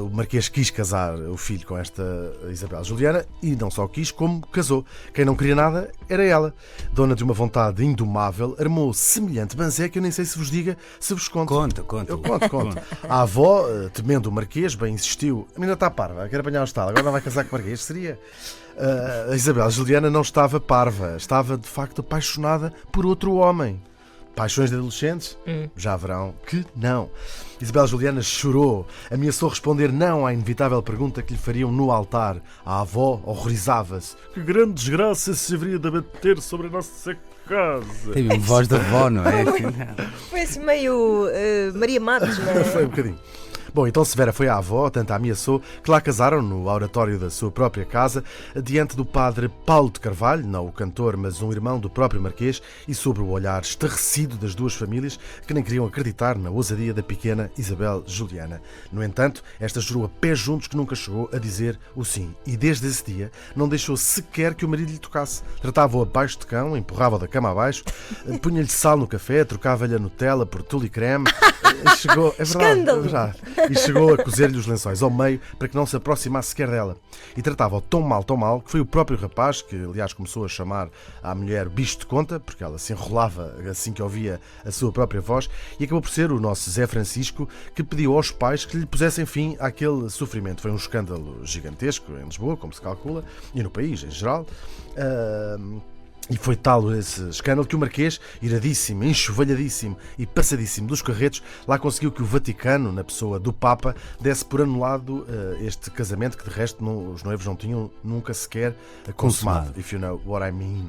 o Marquês quis casar o filho com esta Isabel Juliana e não só quis, como casou. Quem não queria nada era ela. Dona de uma vontade indomável, armou semelhante banzé que eu nem sei se vos diga, se vos conto. Conta. Eu conto. A avó, temendo o Marquês, bem insistiu. A menina está parva, quer apanhar o estalo, agora não vai casar com o Marquês. Seria... A Isabel Juliana não estava parva, estava de facto apaixonada por outro homem. Paixões de adolescentes? Já verão que não. Isabel Juliana chorou, ameaçou responder não à inevitável pergunta que lhe fariam no altar. A avó horrorizava-se. Que grande desgraça se haveria de abater sobre a nossa casa. Tem uma voz da avó, não é? Foi assim meio Maria Matos, não é? Foi um bocadinho. Bom, então Severa foi à avó, tanto a ameaçou, que lá casaram no oratório da sua própria casa, diante do padre Paulo de Carvalho, não o cantor, mas um irmão do próprio Marquês, e sob o olhar estarrecido das duas famílias, que nem queriam acreditar na ousadia da pequena Isabel Juliana. No entanto, esta jurou a pé juntos que nunca chegou a dizer o sim, e desde esse dia não deixou sequer que o marido lhe tocasse. Tratava-o abaixo de cão, empurrava-o da cama abaixo, punha-lhe sal no café, trocava-lhe a Nutella por tule e creme. Chegou, é verdade. E chegou a cozer-lhe os lençóis ao meio para que não se aproximasse sequer dela. E tratava-o tão mal, que foi o próprio rapaz, que aliás começou a chamar à mulher bicho de conta, porque ela se enrolava assim que ouvia a sua própria voz, e acabou por ser o nosso Zé Francisco que pediu aos pais que lhe pusessem fim àquele sofrimento. Foi um escândalo gigantesco em Lisboa, como se calcula, e no país em geral. E foi tal esse escândalo que o Marquês, iradíssimo, enxovalhadíssimo e passadíssimo dos carretos, lá conseguiu que o Vaticano, na pessoa do Papa, desse por anulado este casamento que de resto os noivos não tinham nunca sequer consumado. If you know what I mean.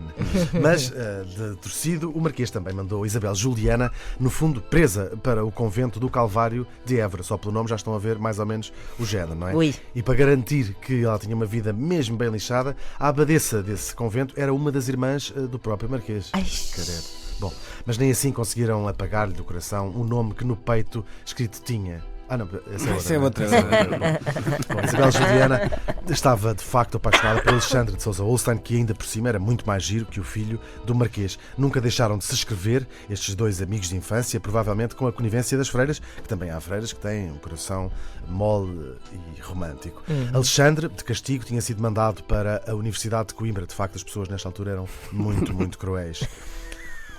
Mas, de torcido, o Marquês também mandou Isabel Juliana, no fundo, presa para o convento do Calvário de Évora. Só pelo nome já estão a ver mais ou menos o género, não é? Ui. E para garantir que ela tinha uma vida mesmo bem lixada, a abadesa desse convento era uma das irmãs do próprio Marquês. Ai. Credo. Bom, mas nem assim conseguiram apagar-lhe do coração o nome que no peito escrito tinha. Não, essa é outra. Bom, Isabel Juliana estava de facto apaixonada por Alexandre de Sousa Holstein, que ainda por cima era muito mais giro que o filho do Marquês. Nunca deixaram de se escrever, estes dois amigos de infância, provavelmente com a conivência das freiras, que também há freiras que têm um coração mole e romântico. Alexandre, de castigo, tinha sido mandado para a Universidade de Coimbra. De facto, as pessoas nesta altura eram muito cruéis.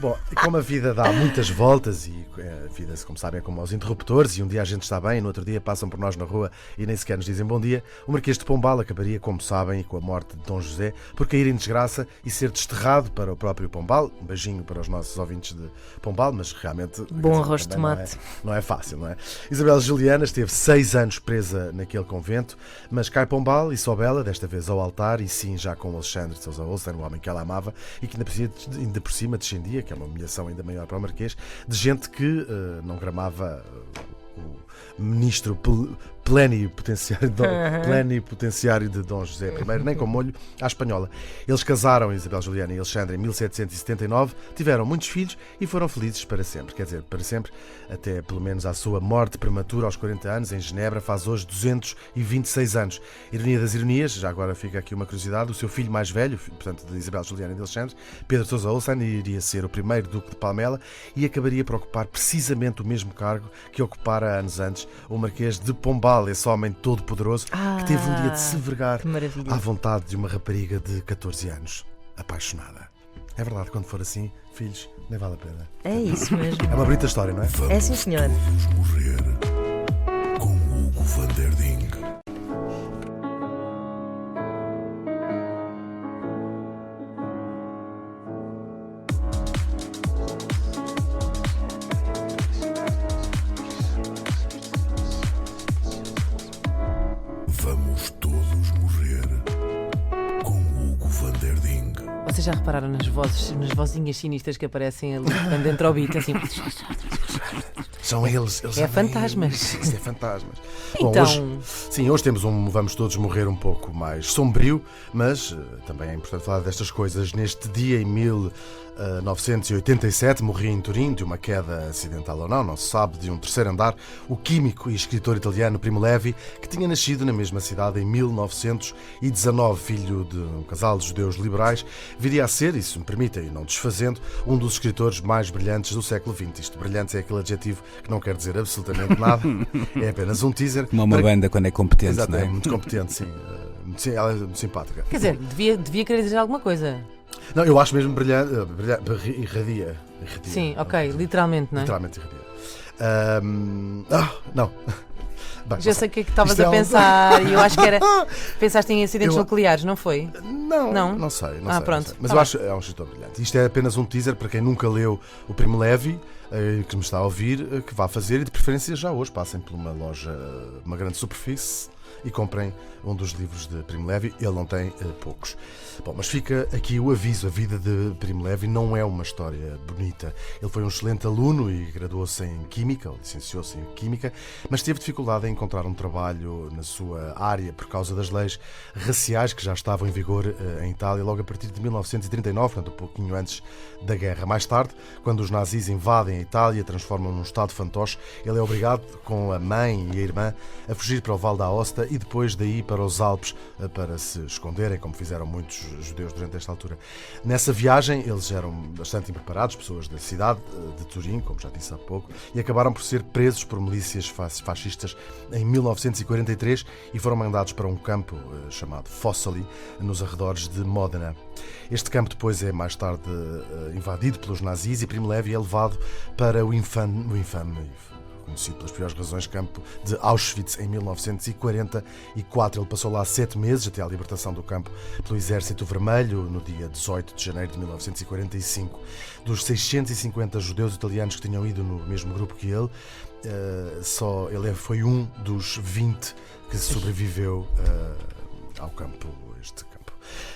Bom, como a vida dá muitas voltas e a vida, como sabem, é como aos interruptores, e um dia a gente está bem e no outro dia passam por nós na rua e nem sequer nos dizem bom dia, o Marquês de Pombal acabaria, como sabem, com a morte de Dom José, por cair em desgraça e ser desterrado para o próprio Pombal. Um beijinho para os nossos ouvintes de Pombal, mas realmente... Bom arroz de tomate. Não é fácil, não é? Isabel Juliana esteve 6 anos presa naquele convento, mas cai Pombal e sobe ela, desta vez ao altar, e sim, já com Alexandre de Sousa Holstein, o homem que ela amava e que ainda por cima descendia, que é uma humilhação ainda maior para o Marquês, de gente que não gramava o ministro plenipotenciário de Dom José I, nem com molho à espanhola. Eles casaram, Isabel Juliana e Alexandre, em 1779, tiveram muitos filhos e foram felizes para sempre. Quer dizer, para sempre, até pelo menos à sua morte prematura aos 40 anos, em Genebra, faz hoje 226 anos. Ironia das ironias, já agora fica aqui uma curiosidade, o seu filho mais velho, portanto de Isabel Juliana e de Alexandre, Pedro de Sousa Holstein, iria ser o primeiro duque de Palmela e acabaria por ocupar precisamente o mesmo cargo que ocupara anos antes o Marquês de Pombal, esse homem todo-poderoso que teve um dia de se vergar à vontade de uma rapariga de 14 anos, apaixonada. É verdade, quando for assim, filhos, nem vale a pena. É isso mesmo. É uma bonita história, não é? É sim, senhor. Todos morrer com Hugo van der Ding. Vamos todos morrer com Hugo van der Ding. Vocês já repararam nas vozinhas sinistras que aparecem ali quando entra o beat, assim. São eles É fantasmas. Isso é fantasmas. Então- Hoje temos um Vamos Todos Morrer um pouco mais sombrio, mas também é importante falar destas coisas. Neste dia, em 1987, morria em Turim, de uma queda acidental ou não se sabe, de um terceiro andar, o químico e escritor italiano Primo Levi, que tinha nascido na mesma cidade em 1919, filho de um casal de judeus liberais, viria a ser, e se me permitem, não desfazendo, um dos escritores mais brilhantes do século XX. Isto, brilhante, é aquele adjetivo que não quer dizer absolutamente nada, é apenas um teaser. Como uma banda quando é competente, Exato, não é? muito competente, sim. Ela é muito simpática. Quer dizer, devia querer dizer alguma coisa. Não, eu acho mesmo brilhante, irradia. Sim, ok, literalmente, não é? Literalmente irradia. Não. Bem, Já não sei o que é que estavas Isto é a um- pensar e eu acho que era. Pensaste em acidentes Eu- nucleares, não foi? Não sei. Ah, sei, pronto, não sei. Mas tá eu bem. acho que é um escritor brilhante. Isto é apenas um teaser para quem nunca leu o Primo Levi, que me está a ouvir, que vá fazer, e de preferência já hoje passem por uma loja, uma grande superfície, e comprem um dos livros de Primo Levi. Ele não tem poucos. Bom, mas fica aqui o aviso: a vida de Primo Levi não é uma história bonita. Ele foi um excelente aluno e graduou-se em Química, ou licenciou-se em Química, mas teve dificuldade em encontrar um trabalho na sua área por causa das leis raciais que já estavam em vigor em Itália logo a partir de 1939, portanto um pouquinho antes da guerra. Mais tarde, quando os nazis invadem a Itália, transformam num estado fantoche, ele é obrigado, com a mãe e a irmã, a fugir para o Val d'Aosta e depois daí para os Alpes para se esconderem, como fizeram muitos judeus durante esta altura. Nessa viagem, eles eram bastante impreparados, pessoas da cidade de Turim, como já disse há pouco, e acabaram por ser presos por milícias fascistas em 1943 e foram mandados para um campo chamado Fossoli, nos arredores de Módena. Este campo depois é mais tarde invadido pelos nazis e Primo Levi é levado para o infame, conhecido pelas piores razões, campo de Auschwitz em 1944. Ele passou lá 7 meses até à libertação do campo pelo Exército Vermelho no dia 18 de janeiro de 1945. Dos 650 judeus italianos que tinham ido no mesmo grupo que ele, só ele foi um dos 20 que sobreviveu ao campo, este campo.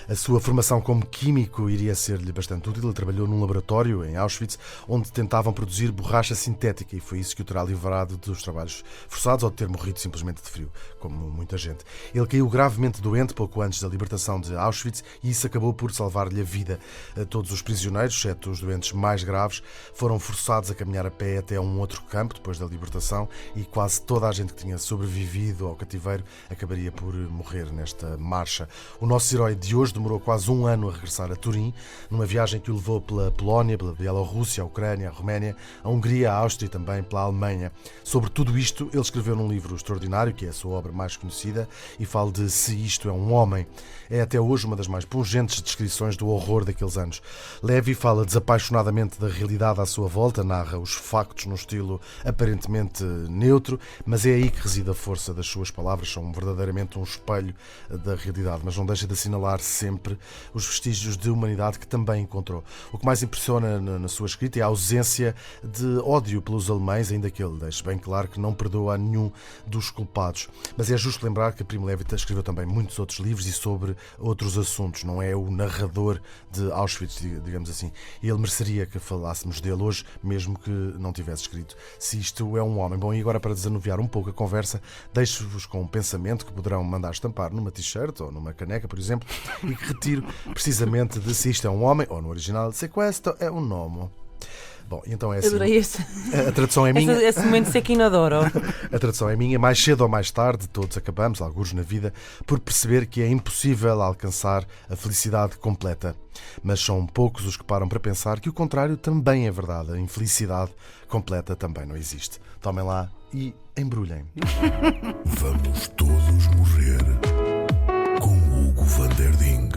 A sua formação como químico iria ser-lhe bastante útil. Ele trabalhou num laboratório em Auschwitz onde tentavam produzir borracha sintética e foi isso que o terá livrado dos trabalhos forçados ou de ter morrido simplesmente de frio, como muita gente. Ele caiu gravemente doente pouco antes da libertação de Auschwitz e isso acabou por salvar-lhe a vida. Todos os prisioneiros, exceto os doentes mais graves, foram forçados a caminhar a pé até um outro campo depois da libertação e quase toda a gente que tinha sobrevivido ao cativeiro acabaria por morrer nesta marcha. O nosso herói de hoje demorou quase um ano a regressar a Turim, numa viagem que o levou pela Polónia, pela Bielorrússia, a Ucrânia, a Roménia, a Hungria, a Áustria e também pela Alemanha. Sobre tudo isto, ele escreveu num livro extraordinário, que é a sua obra mais conhecida, e fala de Se Isto é um Homem. É até hoje uma das mais pungentes descrições do horror daqueles anos. Levi fala desapaixonadamente da realidade à sua volta, narra os factos num estilo aparentemente neutro, mas é aí que reside a força das suas palavras, são verdadeiramente um espelho da realidade, mas não deixa de assinalar sempre os vestígios de humanidade que também encontrou. O que mais impressiona na sua escrita é a ausência de ódio pelos alemães, ainda que ele deixe bem claro que não perdoa a nenhum dos culpados. Mas é justo lembrar que Primo Levi escreveu também muitos outros livros e sobre outros assuntos, não é o narrador de Auschwitz, digamos assim. E ele mereceria que falássemos dele hoje, mesmo que não tivesse escrito Se Isto é um Homem. Bom, e agora para desanuviar um pouco a conversa, deixo-vos com um pensamento que poderão mandar estampar numa t-shirt ou numa caneca, por exemplo, e que retiro precisamente de Se Isto é um Homem, ou no original, Se Questo é un Uomo. Bom, então é assim. Adorei esse, A tradução é minha. esse momento seco inodoro. A tradução é minha. Mais cedo ou mais tarde, todos acabamos, alguns na vida, por perceber que é impossível alcançar a felicidade completa. Mas são poucos os que param para pensar que o contrário também é verdade. A infelicidade completa também não existe. Tomem lá e embrulhem. Vamos todos morrer com Hugo van der Ding.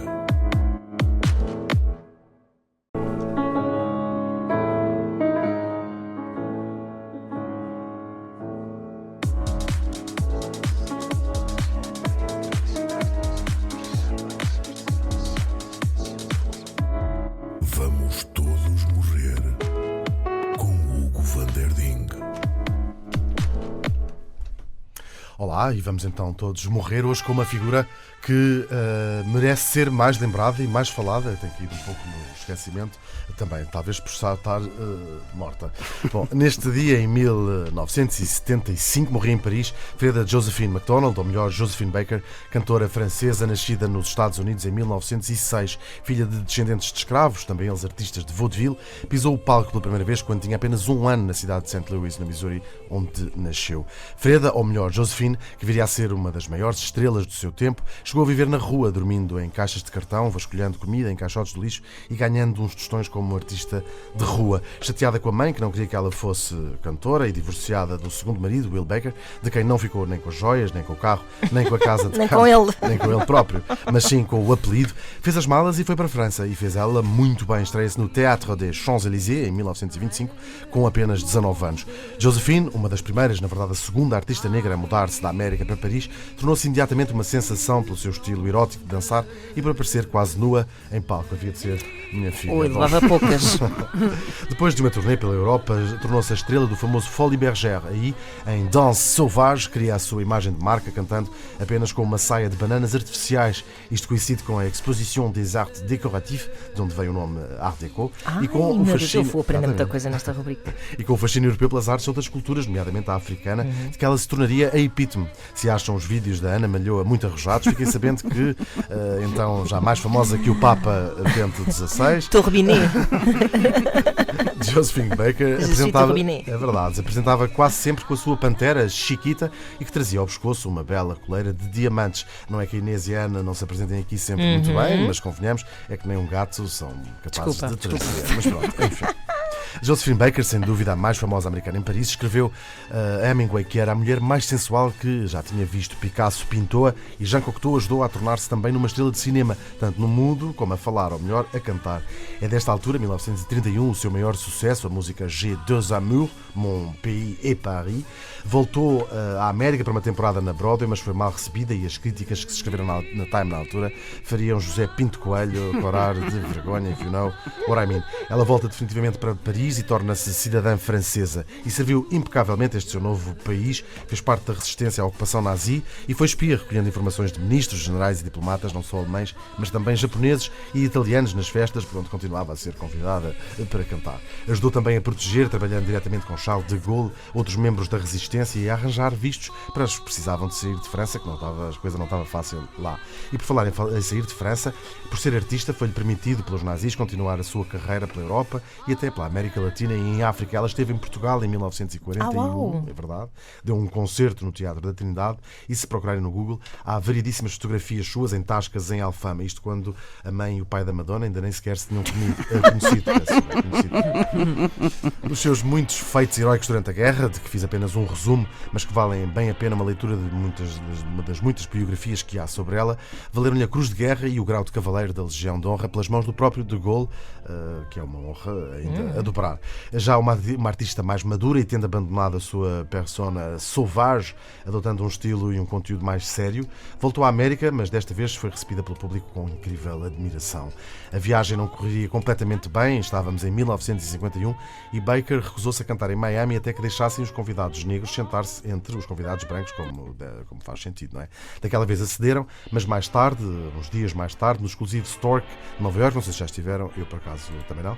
Olá, e vamos então todos morrer hoje com uma figura que merece ser mais lembrada e mais falada. Tem caído um pouco no esquecimento, também, talvez por estar morta. Bom, neste dia, em 1975, morria em Paris Freda Josephine MacDonald, ou melhor, Josephine Baker, cantora francesa, nascida nos Estados Unidos em 1906, filha de descendentes de escravos, também eles artistas de vaudeville. Pisou o palco pela primeira vez quando tinha apenas 1 ano na cidade de St. Louis, no Missouri, onde nasceu. Freda, ou melhor, Josephine, que viria a ser uma das maiores estrelas do seu tempo, chegou a viver na rua, dormindo em caixas de cartão, vasculhando comida em caixotes de lixo e ganhando uns tostões como artista de rua. Chateada com a mãe, que não queria que ela fosse cantora, e divorciada do segundo marido, Will Baker, de quem não ficou nem com as joias, nem com o carro, nem com a casa de Nem campo, com ele. nem com ele próprio, mas sim com o apelido, fez as malas e foi para a França. E fez ela muito bem. Estreia-se no Théâtre des Champs-Élysées em 1925, com apenas 19 anos. Josephine, uma das primeiras, na verdade a segunda artista negra a mudar-se da América para Paris, tornou-se imediatamente uma sensação pelo seu estilo erótico de dançar e por aparecer quase nua em palco. Havia de ser minha filha. Ui, Bom, levava poucas. depois de uma turnê pela Europa, tornou-se a estrela do famoso Folies Bergère. Aí, em Danse Sauvage, cria a sua imagem de marca, cantando apenas com uma saia de bananas artificiais, isto coincide com a Exposition des Arts Décoratifs, de onde veio o nome Art Deco, Ai, e com o meu Deus, eu fascínio... vou aprender muita Exatamente. coisa nesta rubrica. E com o fascínio europeu pelas artes de outras culturas, nomeadamente a africana, de que ela se tornaria a epítome. Se acham os vídeos da Ana Malhoa muito arrojados, fiquem sabendo que, então, já mais famosa que o Papa Bento XVI, Turbiné. Josephine Baker Je suis apresentava, turbiné. é verdade, se apresentava quase sempre com a sua pantera Chiquita e que trazia ao pescoço uma bela coleira de diamantes. Não é que a Inês e a Ana não se apresentem aqui sempre muito bem, mas convenhamos, é que nem um gato são capazes Desculpa, de trazer. Mas pronto, enfim. Josephine Baker, sem dúvida a mais famosa americana em Paris, escreveu a Hemingway que era a mulher mais sensual que já tinha visto. Picasso pintou-a e Jean Cocteau ajudou a tornar-se também numa estrela de cinema, tanto no mudo como a falar, ou melhor, a cantar. É desta altura, 1931, o seu maior sucesso, a música J'ai deux amours, Mon pays et Paris, voltou à América para uma temporada na Broadway, mas foi mal recebida e as críticas que se escreveram na Time na altura fariam José Pinto Coelho corar de vergonha, if you know what I mean. Ela volta definitivamente para Paris e torna-se cidadã francesa e serviu impecavelmente este seu novo país, fez parte da resistência à ocupação nazi e foi espia, recolhendo informações de ministros, generais e diplomatas, não só alemães, mas também japoneses e italianos nas festas, por onde continuava a ser convidada para cantar. Ajudou também a proteger, trabalhando diretamente com Charles de Gaulle, outros membros da resistência e a arranjar vistos para os que precisavam de sair de França, que a coisa não estava fácil lá. E por falar em sair de França, por ser artista, foi-lhe permitido pelos nazis continuar a sua carreira pela Europa e até pela América Latina e em África. Ela esteve em Portugal em 1941, é verdade, deu um concerto no Teatro da Trindade e, se procurarem no Google, há variedíssimas fotografias suas em tascas em Alfama, isto quando a mãe e o pai da Madonna ainda nem sequer se tinham conhecido. Os seus muitos feitos heróicos durante a guerra, de que fiz apenas um resumo, mas que valem bem a pena uma leitura de uma das muitas biografias que há sobre ela, valeram-lhe a Cruz de Guerra e o grau de Cavaleiro da Legião de Honra pelas mãos do próprio de Gaulle, que é uma honra ainda a dobrar. Já uma artista mais madura e tendo abandonado a sua persona sauvage, adotando um estilo e um conteúdo mais sério, voltou à América, mas desta vez foi recebida pelo público com incrível admiração. A viagem não correria completamente bem, estávamos em 1951 e Baker recusou-se a cantar em Miami até que deixassem os convidados negros sentar-se entre os convidados brancos, como faz sentido, não é? Daquela vez acederam, mas mais tarde, uns dias mais tarde, no exclusivo Stork de Nova Iorque, não sei se já estiveram, eu por acaso também não,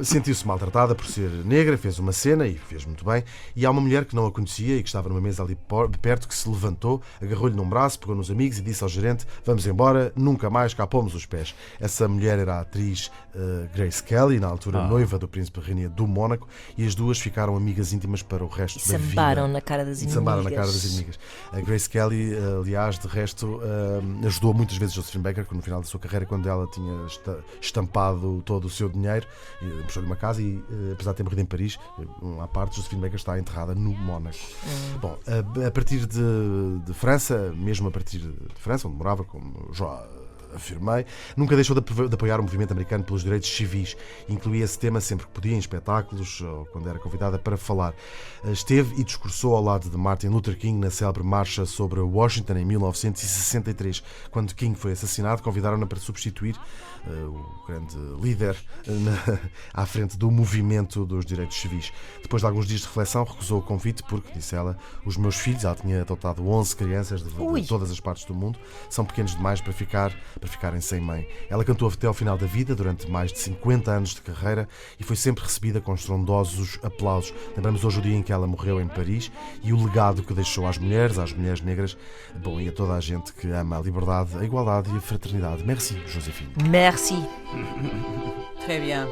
sentiu-se maltratada por ser negra, fez uma cena e fez muito bem, e há uma mulher que não a conhecia e que estava numa mesa ali perto, que se levantou, agarrou-lhe num braço, pegou nos amigos e disse ao gerente: vamos embora, nunca mais cá pomos os pés. Essa mulher era a atriz Grace Kelly, na altura noiva do príncipe Rainha do Mónaco, e as duas ficaram amigas íntimas para o resto da vida. Sambaram na cara das inimigas. Sambaram na cara das inimigas. A Grace Kelly, aliás, de resto, ajudou muitas vezes Josephine Baker, que no final da sua carreira, quando ela tinha estampado todo o seu dinheiro, mostrou-lhe uma casa e, apesar de ter morrido em Paris, à parte, Josephine Baker está enterrada no Mónaco. Bom, a partir de França, mesmo a partir de França, onde morava, como afirmei, nunca deixou de apoiar o movimento americano pelos direitos civis. Incluía esse tema sempre que podia, em espetáculos ou quando era convidada para falar. Esteve e discursou ao lado de Martin Luther King na célebre marcha sobre Washington em 1963. Quando King foi assassinado, convidaram-na para substituir o grande líder à frente do movimento dos direitos civis. Depois de alguns dias de reflexão, recusou o convite porque, disse ela, os meus filhos, ela tinha adotado 11 crianças de todas as partes do mundo, são pequenos demais para ficarem sem mãe. Ela cantou até ao final da vida, durante mais de 50 anos de carreira, e foi sempre recebida com estrondosos aplausos. Lembramos hoje o dia em que ela morreu em Paris e o legado que deixou às mulheres negras, bom, e a toda a gente que ama a liberdade, a igualdade e a fraternidade. Merci, Joséphine. Merci. Très bien.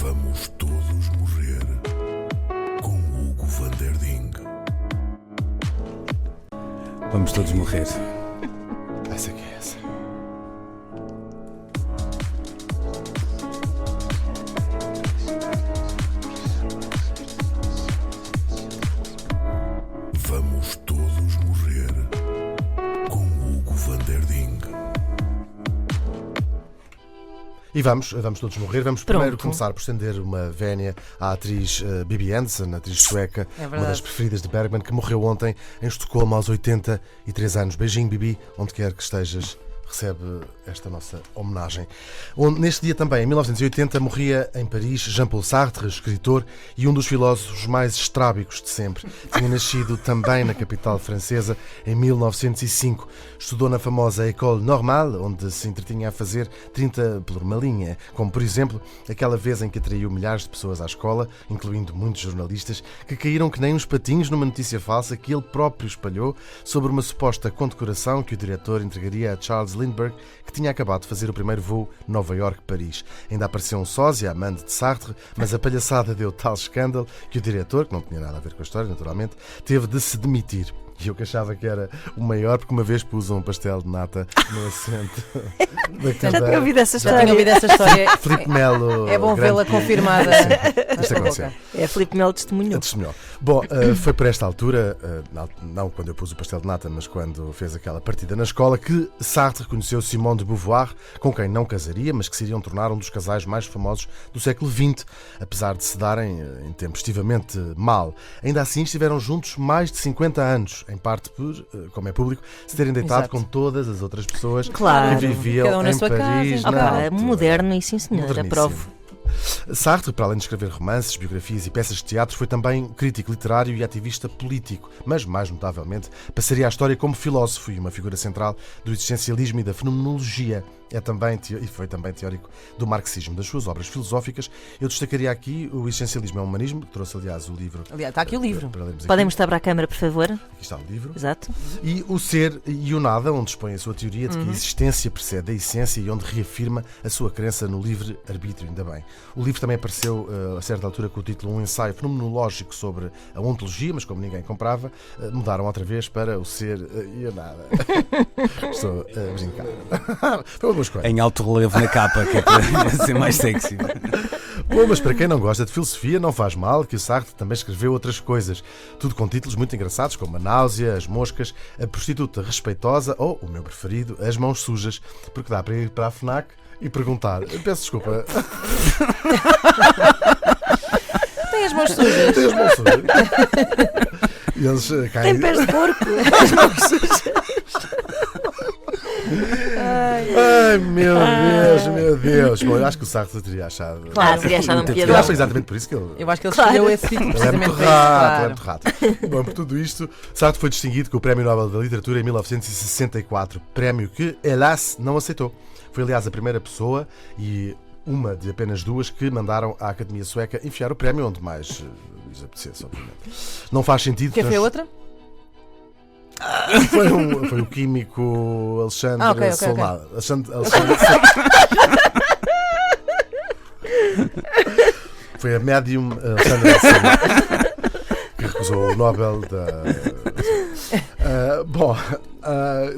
Vamos todos morrer com Hugo van der Ding. Vamos todos morrer. Essa que é essa. Vamos todos morrer com Hugo van der Ding. E vamos todos morrer. Vamos primeiro Pronto. começar por estender uma vénia à atriz Bibi Andersson, atriz sueca, É uma verdade. das preferidas de Bergman, que morreu ontem em Estocolmo aos 83 anos. Beijinho, Bibi, onde quer que estejas. Recebe esta nossa homenagem. Neste dia também, em 1980, morria em Paris Jean-Paul Sartre, escritor e um dos filósofos mais estrábicos de sempre. Tinha nascido também na capital francesa em 1905. Estudou na famosa École Normale, onde se entretinha a fazer 30 por uma linha, como por exemplo aquela vez em que atraiu milhares de pessoas à escola, incluindo muitos jornalistas, que caíram que nem uns patinhos numa notícia falsa que ele próprio espalhou sobre uma suposta condecoração que o diretor entregaria a Charles Lindbergh, que tinha acabado de fazer o primeiro voo Nova Iorque-Paris. Ainda apareceu um sósia, amante de Sartre, mas a palhaçada deu tal escândalo que o diretor, que não tinha nada a ver com a história, naturalmente, teve de se demitir. E eu que achava que era o maior, porque uma vez pus um pastel de nata no assento da Já cadeira. tinha ouvido essa Já tinha história. ouvido essa história. Filipe Melo. É bom grande vê-la crítico. confirmada. Isto aconteceu. É Filipe Melo testemunhou. Testemunhou. Bom, foi por esta altura, não quando eu pus o pastel de nata, mas quando fez aquela partida na escola, que Sartre conheceu Simone de Beauvoir, com quem não casaria, mas que se iriam tornar um dos casais mais famosos do século XX, apesar de se darem intempestivamente mal. Ainda assim, estiveram juntos mais de 50 anos, em parte por, como é público, se terem deitado Exato. com todas as outras pessoas Claro. que viviam Cada um na em sua Paris. casa. na Opa, altura. moderno e sim senhor, Moderníssimo. aprovo. Sartre, para além de escrever romances, biografias e peças de teatro, foi também crítico literário e ativista político, mas, mais notavelmente, passaria à história como filósofo e uma figura central do existencialismo e da fenomenologia. E foi também teórico do marxismo. Das suas obras filosóficas, eu destacaria aqui o Existencialismo é o Humanismo, que trouxe, aliás, o livro. Aliás, está aqui o livro. Para lermos aqui. Podem mostrar para a câmara, por favor? Aqui está o livro. Exato. E o Ser e o Nada, onde expõe a sua teoria de que a existência precede a essência e onde reafirma a sua crença no livre-arbítrio, ainda bem. O livro também apareceu, a certa altura, com o título Um ensaio fenomenológico sobre a ontologia, mas como ninguém comprava, mudaram outra vez para o Ser e o Nada. Estou a brincar. Foi uma boa escolha. Em alto relevo na capa, que é para ser mais sexy. Bom, mas para quem não gosta de filosofia, não faz mal que o Sartre também escreveu outras coisas. Tudo com títulos muito engraçados, como A Náusea, As Moscas, A Prostituta Respeitosa ou, o meu preferido, As Mãos Sujas, porque dá para ir para a FNAC e perguntar. Peço desculpa. Tem as mãos sujas. Tem as mãos sujas? E eles caem. Tem pés de porco. Ai, meu Deus. Bom, eu acho que o Sartre teria achado. Claro, teria achado um Eu piadão. acho exatamente por isso que ele. Eu acho que ele Claro. escolheu esse título Ele é precisamente muito para isso. rato, claro. é muito rato. Bom, por tudo isto, Sartre foi distinguido com o Prémio Nobel da Literatura em 1964, prémio que, hélas, não aceitou. Foi, aliás, a primeira pessoa e uma de apenas duas que mandaram à Academia Sueca enfiar o prémio onde mais lhes apetecesse, obviamente. Não faz sentido. Quem foi a outra? Foi o químico Alexandre ok. Solnado. Foi a médium Alexandre Solnado que recusou o Nobel da.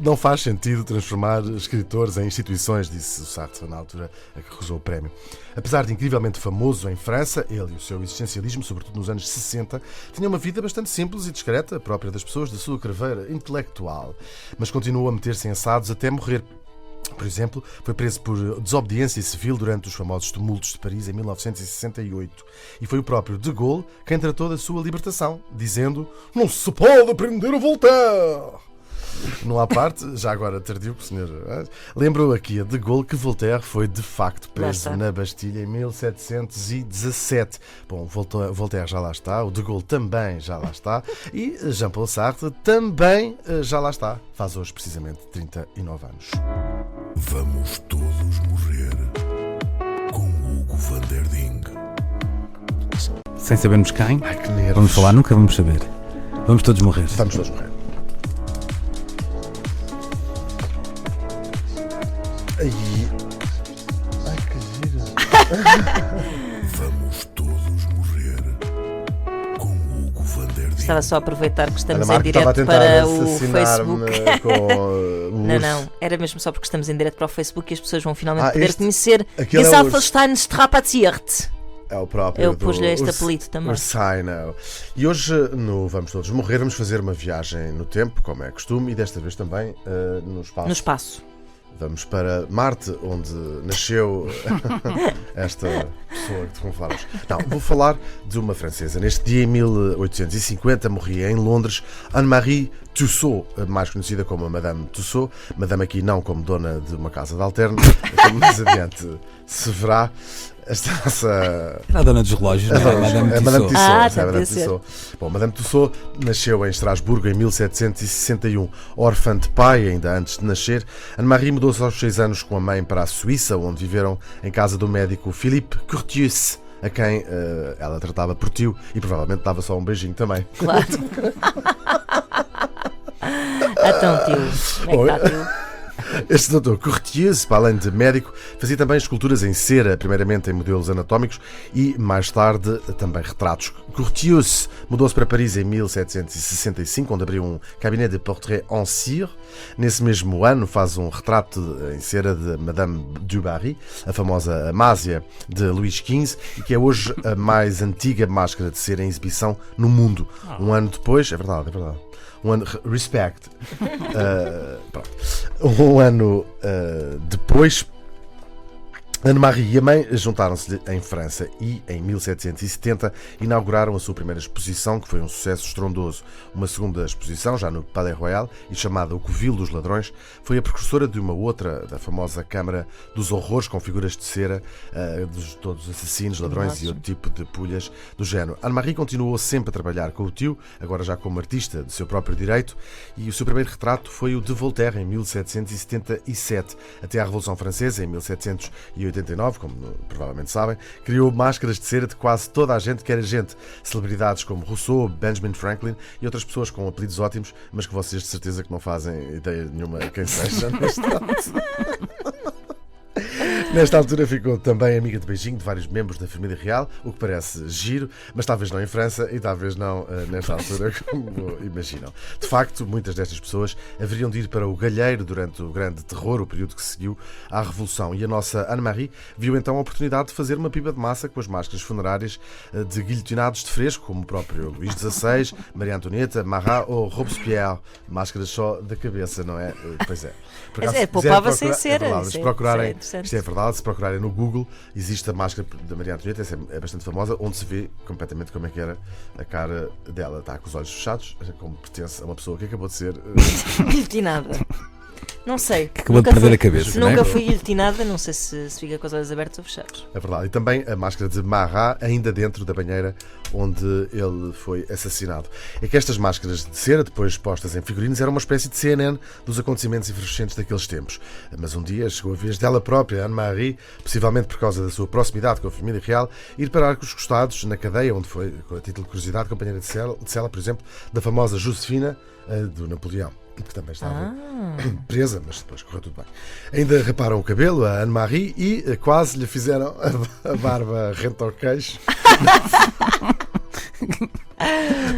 Não faz sentido transformar escritores em instituições, disse o Sartre na altura a que recusou o prémio. Apesar de incrivelmente famoso em França, ele e o seu existencialismo, sobretudo nos anos 60, tinha uma vida bastante simples e discreta, própria das pessoas da sua carreira intelectual. Mas continuou a meter-se em assados até morrer. Por exemplo, foi preso por desobediência civil durante os famosos tumultos de Paris em 1968. E foi o próprio de Gaulle quem tratou da sua libertação, dizendo: "Não se pode prender o Voltaire!" Não há parte, já agora tardio, que o senhor lembrou aqui a de Gaulle que Voltaire foi de facto preso na Bastilha em 1717. Bom, Voltaire já lá está, o de Gaulle também já lá está e Jean-Paul Sartre também já lá está. Faz hoje precisamente 39 anos. Vamos todos morrer com Hugo van der Ding. Sem sabermos quem, Ai, que nervos. vamos falar, nunca vamos saber. Vamos todos morrer. Vamos todos morrer. Ai, que giro. Vamos todos morrer com Hugo van der Ding. Estava só a aproveitar que estamos Ana em Marco estava a direto tentar para o assassinar-me Facebook. com o Não, urso. não, era mesmo só porque estamos em direto para o Facebook e as pessoas vão finalmente Ah, poder este- conhecer aquele é o Gesaffelstein Strapaziert. É o próprio. Eu pus-lhe este Urs- apelido também. Ursino. E hoje, no Vamos Todos Morrer, vamos fazer uma viagem no tempo, como é costume, e desta vez também no espaço. No espaço. Vamos para Marte, onde nasceu esta pessoa que vamos falar hoje. Não, vou falar de uma francesa. Neste dia, em 1850, morria em Londres Anne-Marie Tussaud, mais conhecida como a Madame Tussaud. Madame aqui não como dona de uma casa de alterno, como mais adiante se verá. Esta nossa... Era a dona dos relógios, não é? Madame É Madame Tissot. Tussaud. Ah, é tá, Madame podia ser. Tussaud. Bom, Madame Tussaud nasceu em Estrasburgo em 1761. Órfã de pai, ainda antes de nascer, Anne-Marie mudou-se aos 6 anos com a mãe para a Suíça, onde viveram em casa do médico Philippe Curtius, a quem ela tratava por tio e provavelmente dava só um beijinho também. Claro. Então, tio. Como é que está, tio? Este doutor Curtius, para além de médico, fazia também esculturas em cera, primeiramente em modelos anatómicos e, mais tarde, também retratos. Curtius mudou-se para Paris em 1765, onde abriu um cabinet de portrait en cire. Nesse mesmo ano, faz um retrato em cera de Madame du Barry, a famosa Amásia de Luís XV, e que é hoje a mais antiga máscara de cera em exibição no mundo. Um ano depois, é verdade. Um ano, respect. Pronto. Um ano depois, Anne-Marie e a mãe juntaram-se em França e, em 1770, inauguraram a sua primeira exposição, que foi um sucesso estrondoso. Uma segunda exposição, já no Palais Royal, e chamada O Covil dos Ladrões, foi a precursora de uma outra, da famosa Câmara dos Horrores, com figuras de cera de todos os assassinos, ladrões e outro tipo de pulhas do género. Anne-Marie continuou sempre a trabalhar com o tio, agora já como artista de seu próprio direito, e o seu primeiro retrato foi o de Voltaire, em 1777. Até à Revolução Francesa, em 1789, como provavelmente sabem, criou máscaras de cera de quase toda a gente que era gente. Celebridades como Rousseau, Benjamin Franklin e outras pessoas com apelidos ótimos, mas que vocês de certeza que não fazem ideia nenhuma quem seja neste caso. Nesta altura ficou também amiga de beijinho de vários membros da família real, o que parece giro, mas talvez não em França e talvez não nesta altura, como imaginam. De facto, muitas destas pessoas haveriam de ir para o Galheiro durante o Grande Terror, o período que seguiu à Revolução. E a nossa Anne-Marie viu então a oportunidade de fazer uma pipa de massa com as máscaras funerárias de guilhotinados de fresco, como o próprio Luís XVI, Maria Antonieta, Marat ou Robespierre. Máscaras só da cabeça, não é? Pois é. Por acaso, se poupava quiserem sem cera. é verdade, se procurarem, interessante. isto é verdade, se procurarem no Google, existe a máscara da Maria Antonieta, essa é bastante famosa, onde se vê completamente como é que era a cara dela. Está com os olhos fechados, como pertence a uma pessoa que acabou de ser Guilhotinada. Não sei. Que acabou de perder a cabeça, não é? Nunca fui guilhotinada, não sei se fica com os olhos abertos ou fechados. É verdade. E também a máscara de Marat, ainda dentro da banheira onde ele foi assassinado. É que estas máscaras de cera, depois postas em figurinos, eram uma espécie de CNN dos acontecimentos efervescentes daqueles tempos. Mas um dia chegou a vez dela própria, Anne-Marie, possivelmente por causa da sua proximidade com a família real, ir parar com os costados na cadeia, onde foi, com a título de curiosidade, companheira de cela, por exemplo, da famosa Josefina, do Napoleão, que também estava presa, mas depois correu tudo bem. Ainda raparam o cabelo a Anne-Marie e quase lhe fizeram a barba rente ao queixo.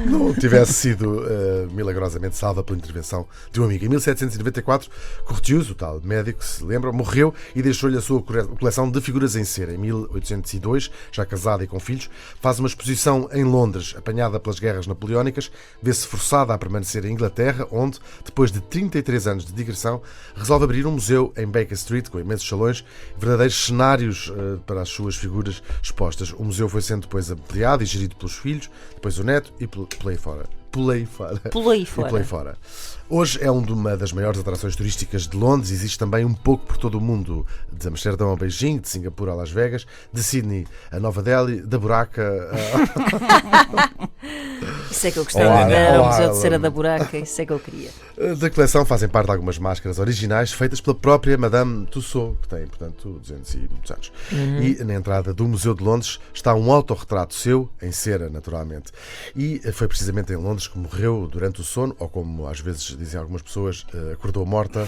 não tivesse sido milagrosamente salva pela intervenção de um amigo. Em 1794, Curtius, o tal médico, se lembra, morreu e deixou-lhe a sua coleção de figuras em cera. Em 1802, já casado e com filhos, faz uma exposição em Londres, apanhada pelas guerras napoleónicas, vê-se forçada a permanecer em Inglaterra, onde, depois de 33 anos de digressão, resolve abrir um museu em Baker Street, com imensos salões, verdadeiros cenários para as suas figuras expostas. O museu foi sendo depois ampliado e gerido pelos filhos, depois o neto e por aí fora. Pulei fora. Hoje é uma das maiores atrações turísticas de Londres. Existe também um pouco por todo o mundo, de Amsterdão a Beijing, de Singapura a Las Vegas, de Sydney a Nova Delhi, da Buraca Isso é que eu gostava de ver, o Museu de Cera da Buraca, isso é que eu queria. Da coleção fazem parte algumas máscaras originais feitas pela própria Madame Tussauds, que tem, portanto, 200 e muitos anos. E na entrada do Museu de Londres está um autorretrato seu, em cera, naturalmente. E foi precisamente em Londres que morreu durante o sono, ou como às vezes dizem algumas pessoas, acordou morta.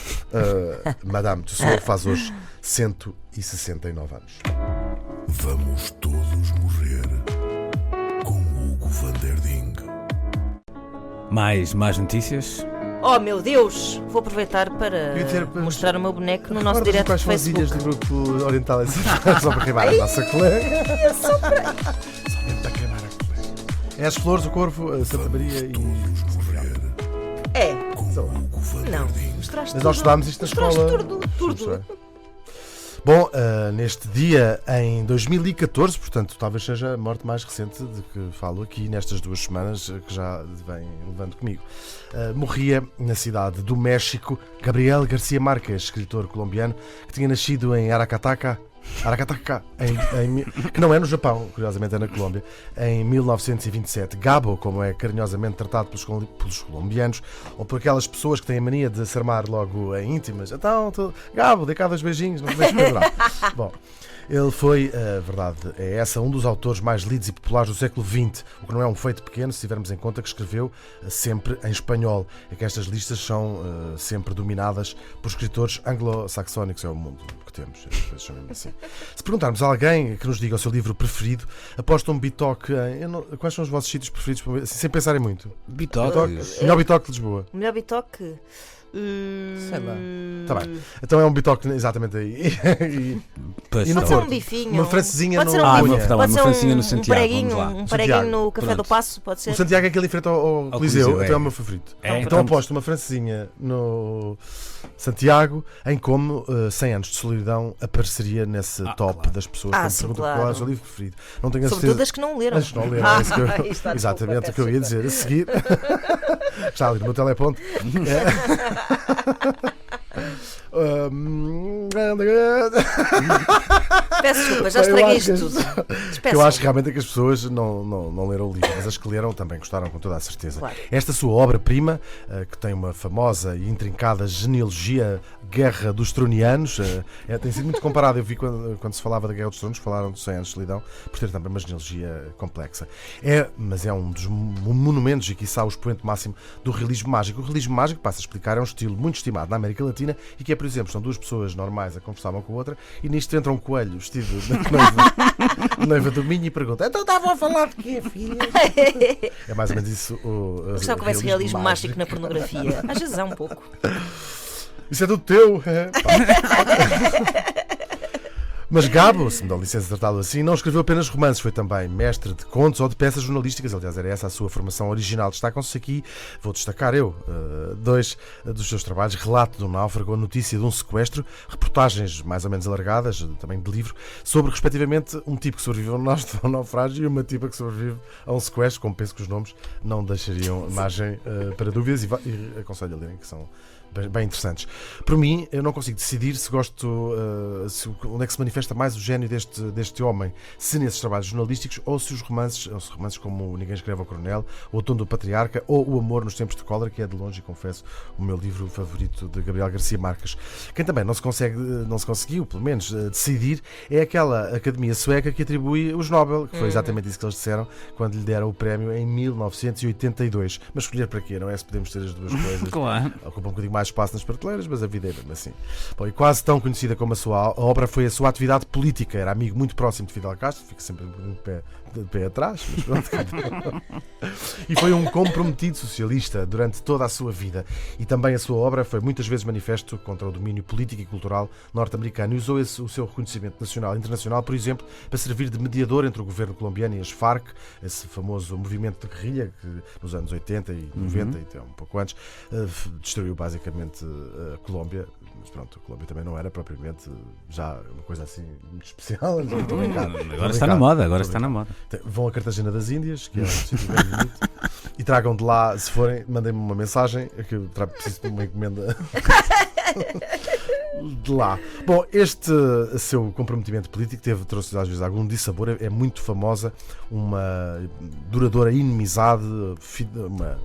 Madame Tussauds faz hoje 169 anos. Vamos todos morrer com Hugo van der Ding. Mais notícias? Oh meu Deus! Vou aproveitar para mostrar o meu boneco no nosso direto do Quais são as ilhas Facebook. do grupo oriental? Só para queimar a nossa colega. Só para queimar a colega. É as Flores, o Corvo, a Santa Maria e... Todos morrer É, com Hugo van der não, Ding. mostraste Mas tudo. nós estudámos isto na escola. Tudo. Bom, neste dia, em 2014, portanto, talvez seja a morte mais recente de que falo aqui nestas 2 semanas que já vem levando comigo. Morria na cidade do México Gabriel García Márquez, escritor colombiano, que tinha nascido em Aracataca, que não é no Japão, curiosamente é na Colômbia, em 1927. Gabo, como é carinhosamente tratado pelos colombianos, ou por aquelas pessoas que têm a mania de se armar logo em íntimas. Então, Gabo, dê cá 2 beijinhos, não podemos pendurar. Bom, ele foi, a verdade é essa, um dos autores mais lidos e populares do século XX, o que não é um feito pequeno se tivermos em conta que escreveu sempre em espanhol. É que estas listas são sempre dominadas por escritores anglo-saxónicos, é o mundo que temos, chamemos assim. Se perguntarmos a alguém que nos diga o seu livro preferido, aposto um bitoque em... Quais são os vossos sítios preferidos, assim, sem pensarem muito? Bitoques. Melhor bitoque de Lisboa. O melhor bitoque? Sei lá. Está bem. Então é um bitoque exatamente aí. Pois, E no Pode ser Porto? um bifinho. Uma francesinha Pode no ser Ah, Cunha. tá bem, Pode uma ser francinha no um Santiago, preguinho, vamos lá. um preguinho Santiago, no Café pronto. do Passo, pode ser? O Santiago é aquele em frente ao Coliseu, Coliseu, então é é. o meu favorito. É, Então portanto, aposto uma francesinha no Santiago em como 100 anos de solidão apareceria nesse top claro. das pessoas Ah, quando sim, perguntam claro. qual é o seu livro preferido. Não tenho a Sobretudo certeza. as que não leram. As que não leram, é isso que eu- Aí está, exatamente desculpa, o que eu ia peço dizer a seguir. Está ali no meu teleponto. Peço desculpa, já Eu estraguei acho isto tudo. que eu acho que realmente é que as pessoas não leram o livro, mas as que leram também gostaram com toda a certeza. Claro. Esta sua obra-prima, que tem uma famosa e intrincada genealogia, Guerra dos Tronianos, tem sido muito comparada. Eu vi quando se falava da Guerra dos Tronos, falaram de 100 anos de solidão, por ter também uma genealogia complexa. Mas é um dos monumentos e, quiçá, o expoente máximo do realismo mágico. O realismo mágico, passa a explicar, é um estilo muito estimado na América Latina e que é, por exemplo, são 2 pessoas normais a conversar uma com a outra e nisto entra um coelho vestido de noiva do Minho e pergunta: então estavam a falar de quê, filha? É mais ou menos isso. Gostava que houvesse realismo mágico na pornografia. Às vezes há um pouco. Isso é do teu. Mas Gabo, se me dá licença de tratá-lo assim, não escreveu apenas romances, foi também mestre de contos ou de peças jornalísticas. Aliás, era essa a sua formação original. Destacam-se aqui, vou destacar 2 dos seus trabalhos: Relato de um Náufrago, A Notícia de um Sequestro, reportagens mais ou menos alargadas, também de livro, sobre, respectivamente, um tipo que sobreviveu a um naufrágio e uma tipa que sobrevive a um sequestro, como penso que os nomes não deixariam margem para dúvidas, e aconselho a lerem, que são bem interessantes. Por mim, eu não consigo decidir se gosto, onde é que se manifesta mais o gênio deste homem, se nesses trabalhos jornalísticos ou se os romances como Ninguém Escreve ao Coronel, O Outono do Patriarca ou O Amor nos Tempos de Cólera, que é de longe, confesso, o meu livro favorito de Gabriel García Márquez. Quem também não se conseguiu, pelo menos, decidir é aquela academia sueca que atribui os Nobel, que foi exatamente isso que eles disseram quando lhe deram o prémio em 1982. Mas escolher para quê? Não é se podemos ter as duas coisas. Claro. Ocupa um bocadinho mais espaço nas prateleiras, mas a vida é mesmo assim. Bom, e quase tão conhecida como a obra foi a sua atividade política. Era amigo muito próximo de Fidel Castro, fica sempre de pé atrás, mas pronto. E foi um comprometido socialista durante toda a sua vida. E também a sua obra foi muitas vezes manifesto contra o domínio político e cultural norte-americano e usou o seu reconhecimento nacional e internacional, por exemplo, para servir de mediador entre o governo colombiano e as Farc, esse famoso movimento de guerrilha que nos anos 80 e 90 e até um pouco antes destruiu basicamente a Colômbia. Mas pronto, a Colômbia também não era propriamente já uma coisa assim muito especial. Agora está na moda, Vão a Cartagena das Índias, que é um sítio bem bonito, e tragam de lá, se forem, mandem-me uma mensagem, que eu preciso de uma encomenda de lá. Bom, este seu comprometimento político trouxe às vezes algum dissabor. É muito famosa uma duradoura inimizade,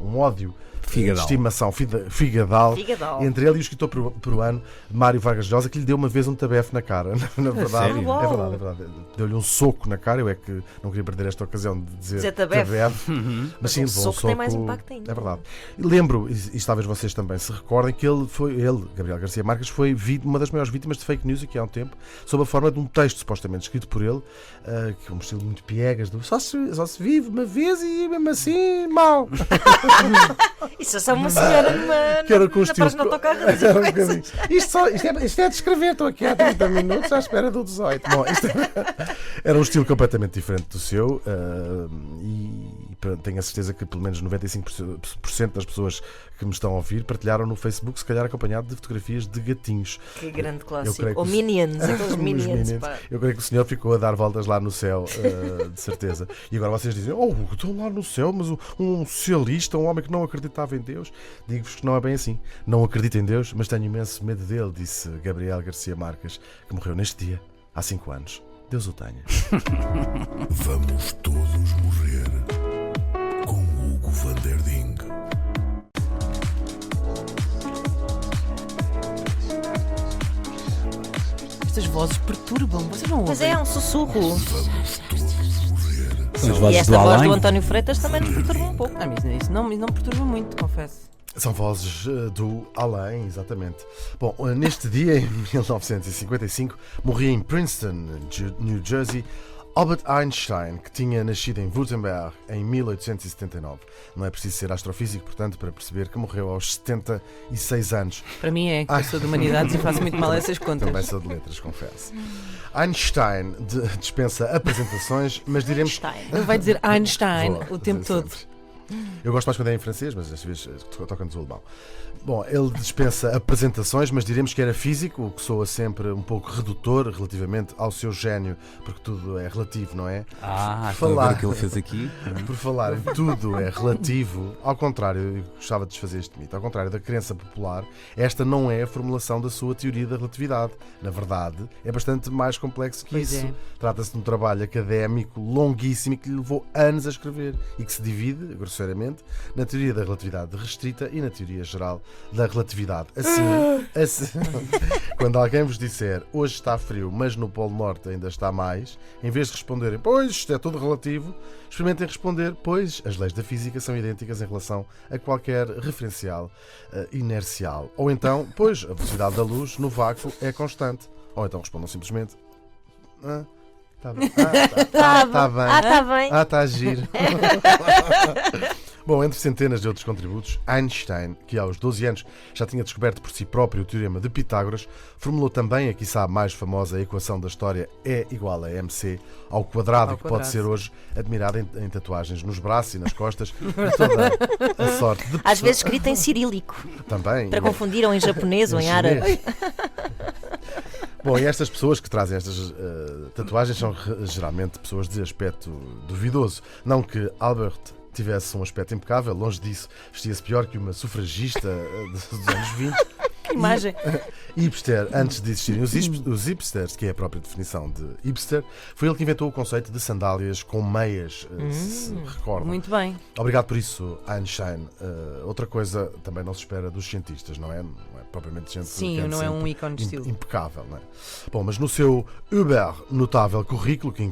um ódio, estimação figadal entre ele e o escritor peruano Mário Vargas Llosa, que lhe deu uma vez um tabefe na cara. Na verdade, é verdade. Deu-lhe um soco na cara. Eu é que não queria perder esta ocasião de dizer tabefe. Mas sim, levou um soco. Tem mais impacto ainda. É verdade. E lembro, e talvez vocês também se recordem, que ele, Gabriel Garcia Marques, foi uma das maiores vítimas de fake news aqui há um tempo, sob a forma de um texto supostamente escrito por ele, que é um estilo muito piegas, só se vive uma vez e mesmo assim mal. Isso é só uma senhora que era com o estilo. Isto é de escrever, estou aqui há 30 minutos à espera do 18. Bom, era um estilo completamente diferente do seu, e tenho a certeza que pelo menos 95% das pessoas que me estão a ouvir partilharam no Facebook, se calhar acompanhado de fotografias de gatinhos. Que grande clássico. Ou Minions, aqueles Minions. Eu creio que o senhor ficou a dar voltas lá no céu, de certeza. E agora vocês dizem, estão lá no céu, mas um socialista, um homem que não acreditava em Deus. Digo-vos que não é bem assim. Não acredito em Deus, mas tenho imenso medo dele, disse Gabriel Garcia Marques, que morreu neste dia, há 5 anos. Deus o tenha. Vamos todos morrer com Hugo van der Ding. Estas vozes perturbam, vocês não ouvem? Mas é um sussurro. Vamos todos morrer. São as E vozes esta do voz além. do António Freitas também nos perturba um pouco. Mas isso não me perturba muito, confesso. São vozes do além, exatamente. Bom, neste dia, em 1955, morria em Princeton, New Jersey, Albert Einstein, que tinha nascido em Württemberg em 1879. Não é preciso ser astrofísico, portanto, para perceber que morreu aos 76 anos. Para mim é que eu sou de humanidades e faço muito mal essas contas. Também sou de letras, confesso. Einstein dispensa apresentações, mas diremos... Ele vai dizer Einstein o tempo todo. Sempre. Eu gosto mais quando é em francês, mas às vezes toca-nos o alemão. Bom, ele dispensa apresentações, mas diremos que era físico, o que soa sempre um pouco redutor relativamente ao seu gênio, porque tudo é relativo, não é? Falar o que ele fez aqui. Por falar em tudo é relativo, ao contrário, eu gostava de desfazer este mito, ao contrário da crença popular, esta não é a formulação da sua teoria da relatividade. Na verdade, é bastante mais complexo que Pois isso. é. Trata-se de um trabalho académico longuíssimo que lhe levou anos a escrever e que se divide, grosseiramente, na teoria da relatividade restrita e na teoria geral da relatividade. Assim, quando alguém vos disser hoje está frio, mas no Polo Norte ainda está mais, em vez de responderem pois isto é tudo relativo, experimentem responder pois as leis da física são idênticas em relação a qualquer referencial inercial. Ou então, pois a velocidade da luz no vácuo é constante. Ou então respondam simplesmente está bem. Está bem. Está bem. Está a giro. Bom, entre centenas de outros contributos, Einstein, que aos 12 anos já tinha descoberto por si próprio o teorema de Pitágoras, formulou também a quiçá mais famosa equação da história E igual a MC ao quadrado, que pode ser hoje admirada em tatuagens nos braços e nas costas de toda a sorte de Às vezes escrita em cirílico, também. para confundir ou em japonês ou em árabe. Bom, e estas pessoas que trazem estas tatuagens são geralmente pessoas de aspecto duvidoso. Não que Albert tivesse um aspecto impecável, longe disso, vestia-se pior que uma sufragista dos anos 20. Imagem. Hipster, antes de existirem os hipsters, que é a própria definição de hipster, foi ele que inventou o conceito de sandálias com meias, se recordam. Muito bem. Obrigado por isso, Einstein. Outra coisa também não se espera dos cientistas, não é? Não é propriamente gente Sim, que ande não é um sempre ícone de estilo. impecável, não é? Bom, mas no seu uber notável currículo, que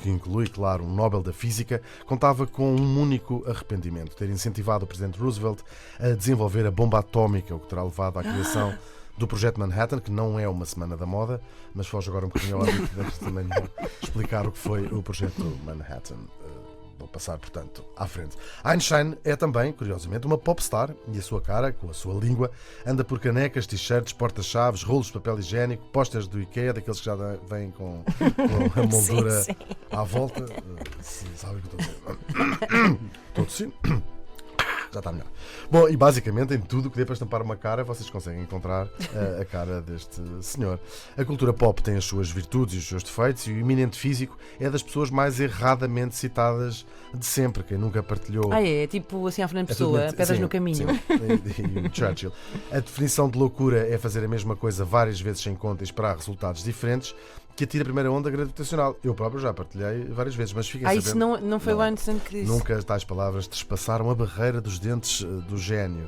inclui, claro, um Nobel da Física, contava com um único arrependimento: ter incentivado o Presidente Roosevelt a desenvolver a bomba atómica, o que terá levado à criação do Projeto Manhattan, que não é uma semana da moda, mas foge agora um bocadinho ao óbito, podemos também explicar o que foi o Projeto Manhattan. Vou passar, portanto, à frente. Einstein é também, curiosamente, uma popstar e a sua cara, com a sua língua, anda por canecas, t-shirts, porta-chaves, rolos de papel higiênico, pósteres do IKEA, daqueles que já vêm com a moldura Sim. à volta. Sabem o que estou a dizer? Estou a tossir? Já está melhor. Bom, e basicamente em tudo que dê para estampar uma cara, vocês conseguem encontrar a cara deste senhor. A cultura pop tem as suas virtudes e os seus defeitos, e o eminente físico é das pessoas mais erradamente citadas de sempre. Quem nunca partilhou. É tipo assim a Fernando É tudo Pessoa, mente- pedras sim, no caminho. sim. E o Churchill. A definição de loucura é fazer a mesma coisa várias vezes sem conta e esperar resultados diferentes, que atira a primeira onda gravitacional. Eu próprio já partilhei várias vezes, mas fiquem sabendo. Isso não foi o Einstein que disse. Nunca tais palavras trespassaram a barreira dos dentes do gênio.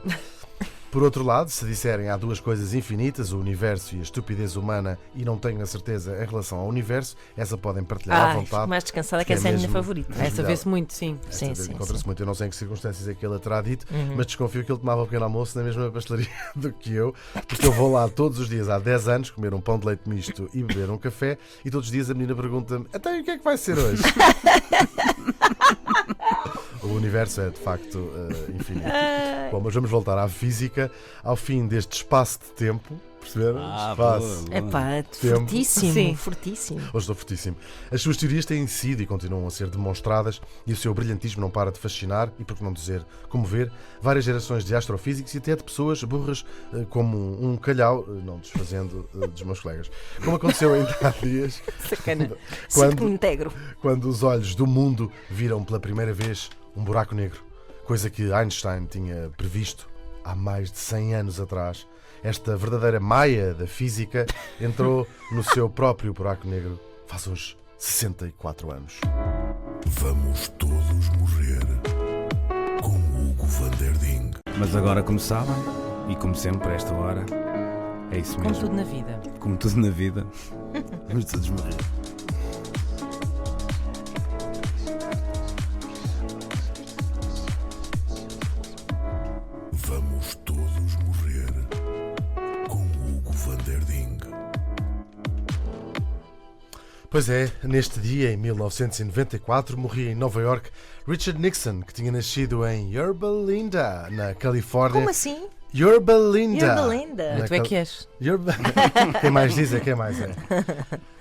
Por outro lado, se disserem há duas coisas infinitas, o universo e a estupidez humana, e não tenho a certeza em relação ao universo, essa podem partilhar à Ai, vontade. fico mais descansada, que que é essa é a minha mesmo- favorita. Essa vê-se muito, sim. Sim, Essa sim, encontra-se sim. muito. Eu não sei em que circunstâncias é que ele a terá dito, mas desconfio que ele tomava o pequeno almoço na mesma pastelaria do que eu, porque eu vou lá todos os dias há 10 anos comer um pão de leite misto e beber um café, e todos os dias a menina pergunta-me: então e o que é que vai ser hoje? O universo é de facto infinito. Bom, mas vamos voltar à física, ao fim deste espaço de tempo. Perceberam? Espaço. boa. Epá, Tempo. fortíssimo, Sim. fortíssimo. Hoje estou fortíssimo. As suas teorias têm sido e continuam a ser demonstradas, e o seu brilhantismo não para de fascinar e, por que não dizer, comover várias gerações de astrofísicos e até de pessoas burras como um calhau, não desfazendo dos meus colegas. Como aconteceu ainda há dias, Sacana. Sinto que me quando, integro. quando os olhos do mundo viram pela primeira vez um buraco negro, coisa que Einstein tinha previsto há mais de 100 anos atrás. Esta verdadeira maia da física entrou no seu próprio buraco negro faz hoje 64 anos. Vamos todos morrer com Hugo van der Ding. Mas agora, como sabem, e como sempre, a esta hora, é isso Como mesmo. tudo na vida. Como tudo na vida, vamos todos morrer. Vamos todos morrer com Hugo van der Ding. Pois é, neste dia, em 1994, morria em Nova York Richard Nixon, que tinha nascido em Yorba Linda, na Califórnia. Como assim? Yorba Linda! Yorba Linda. Na Tu é Cal- que és. Yorba... Quem mais diz é quem mais é.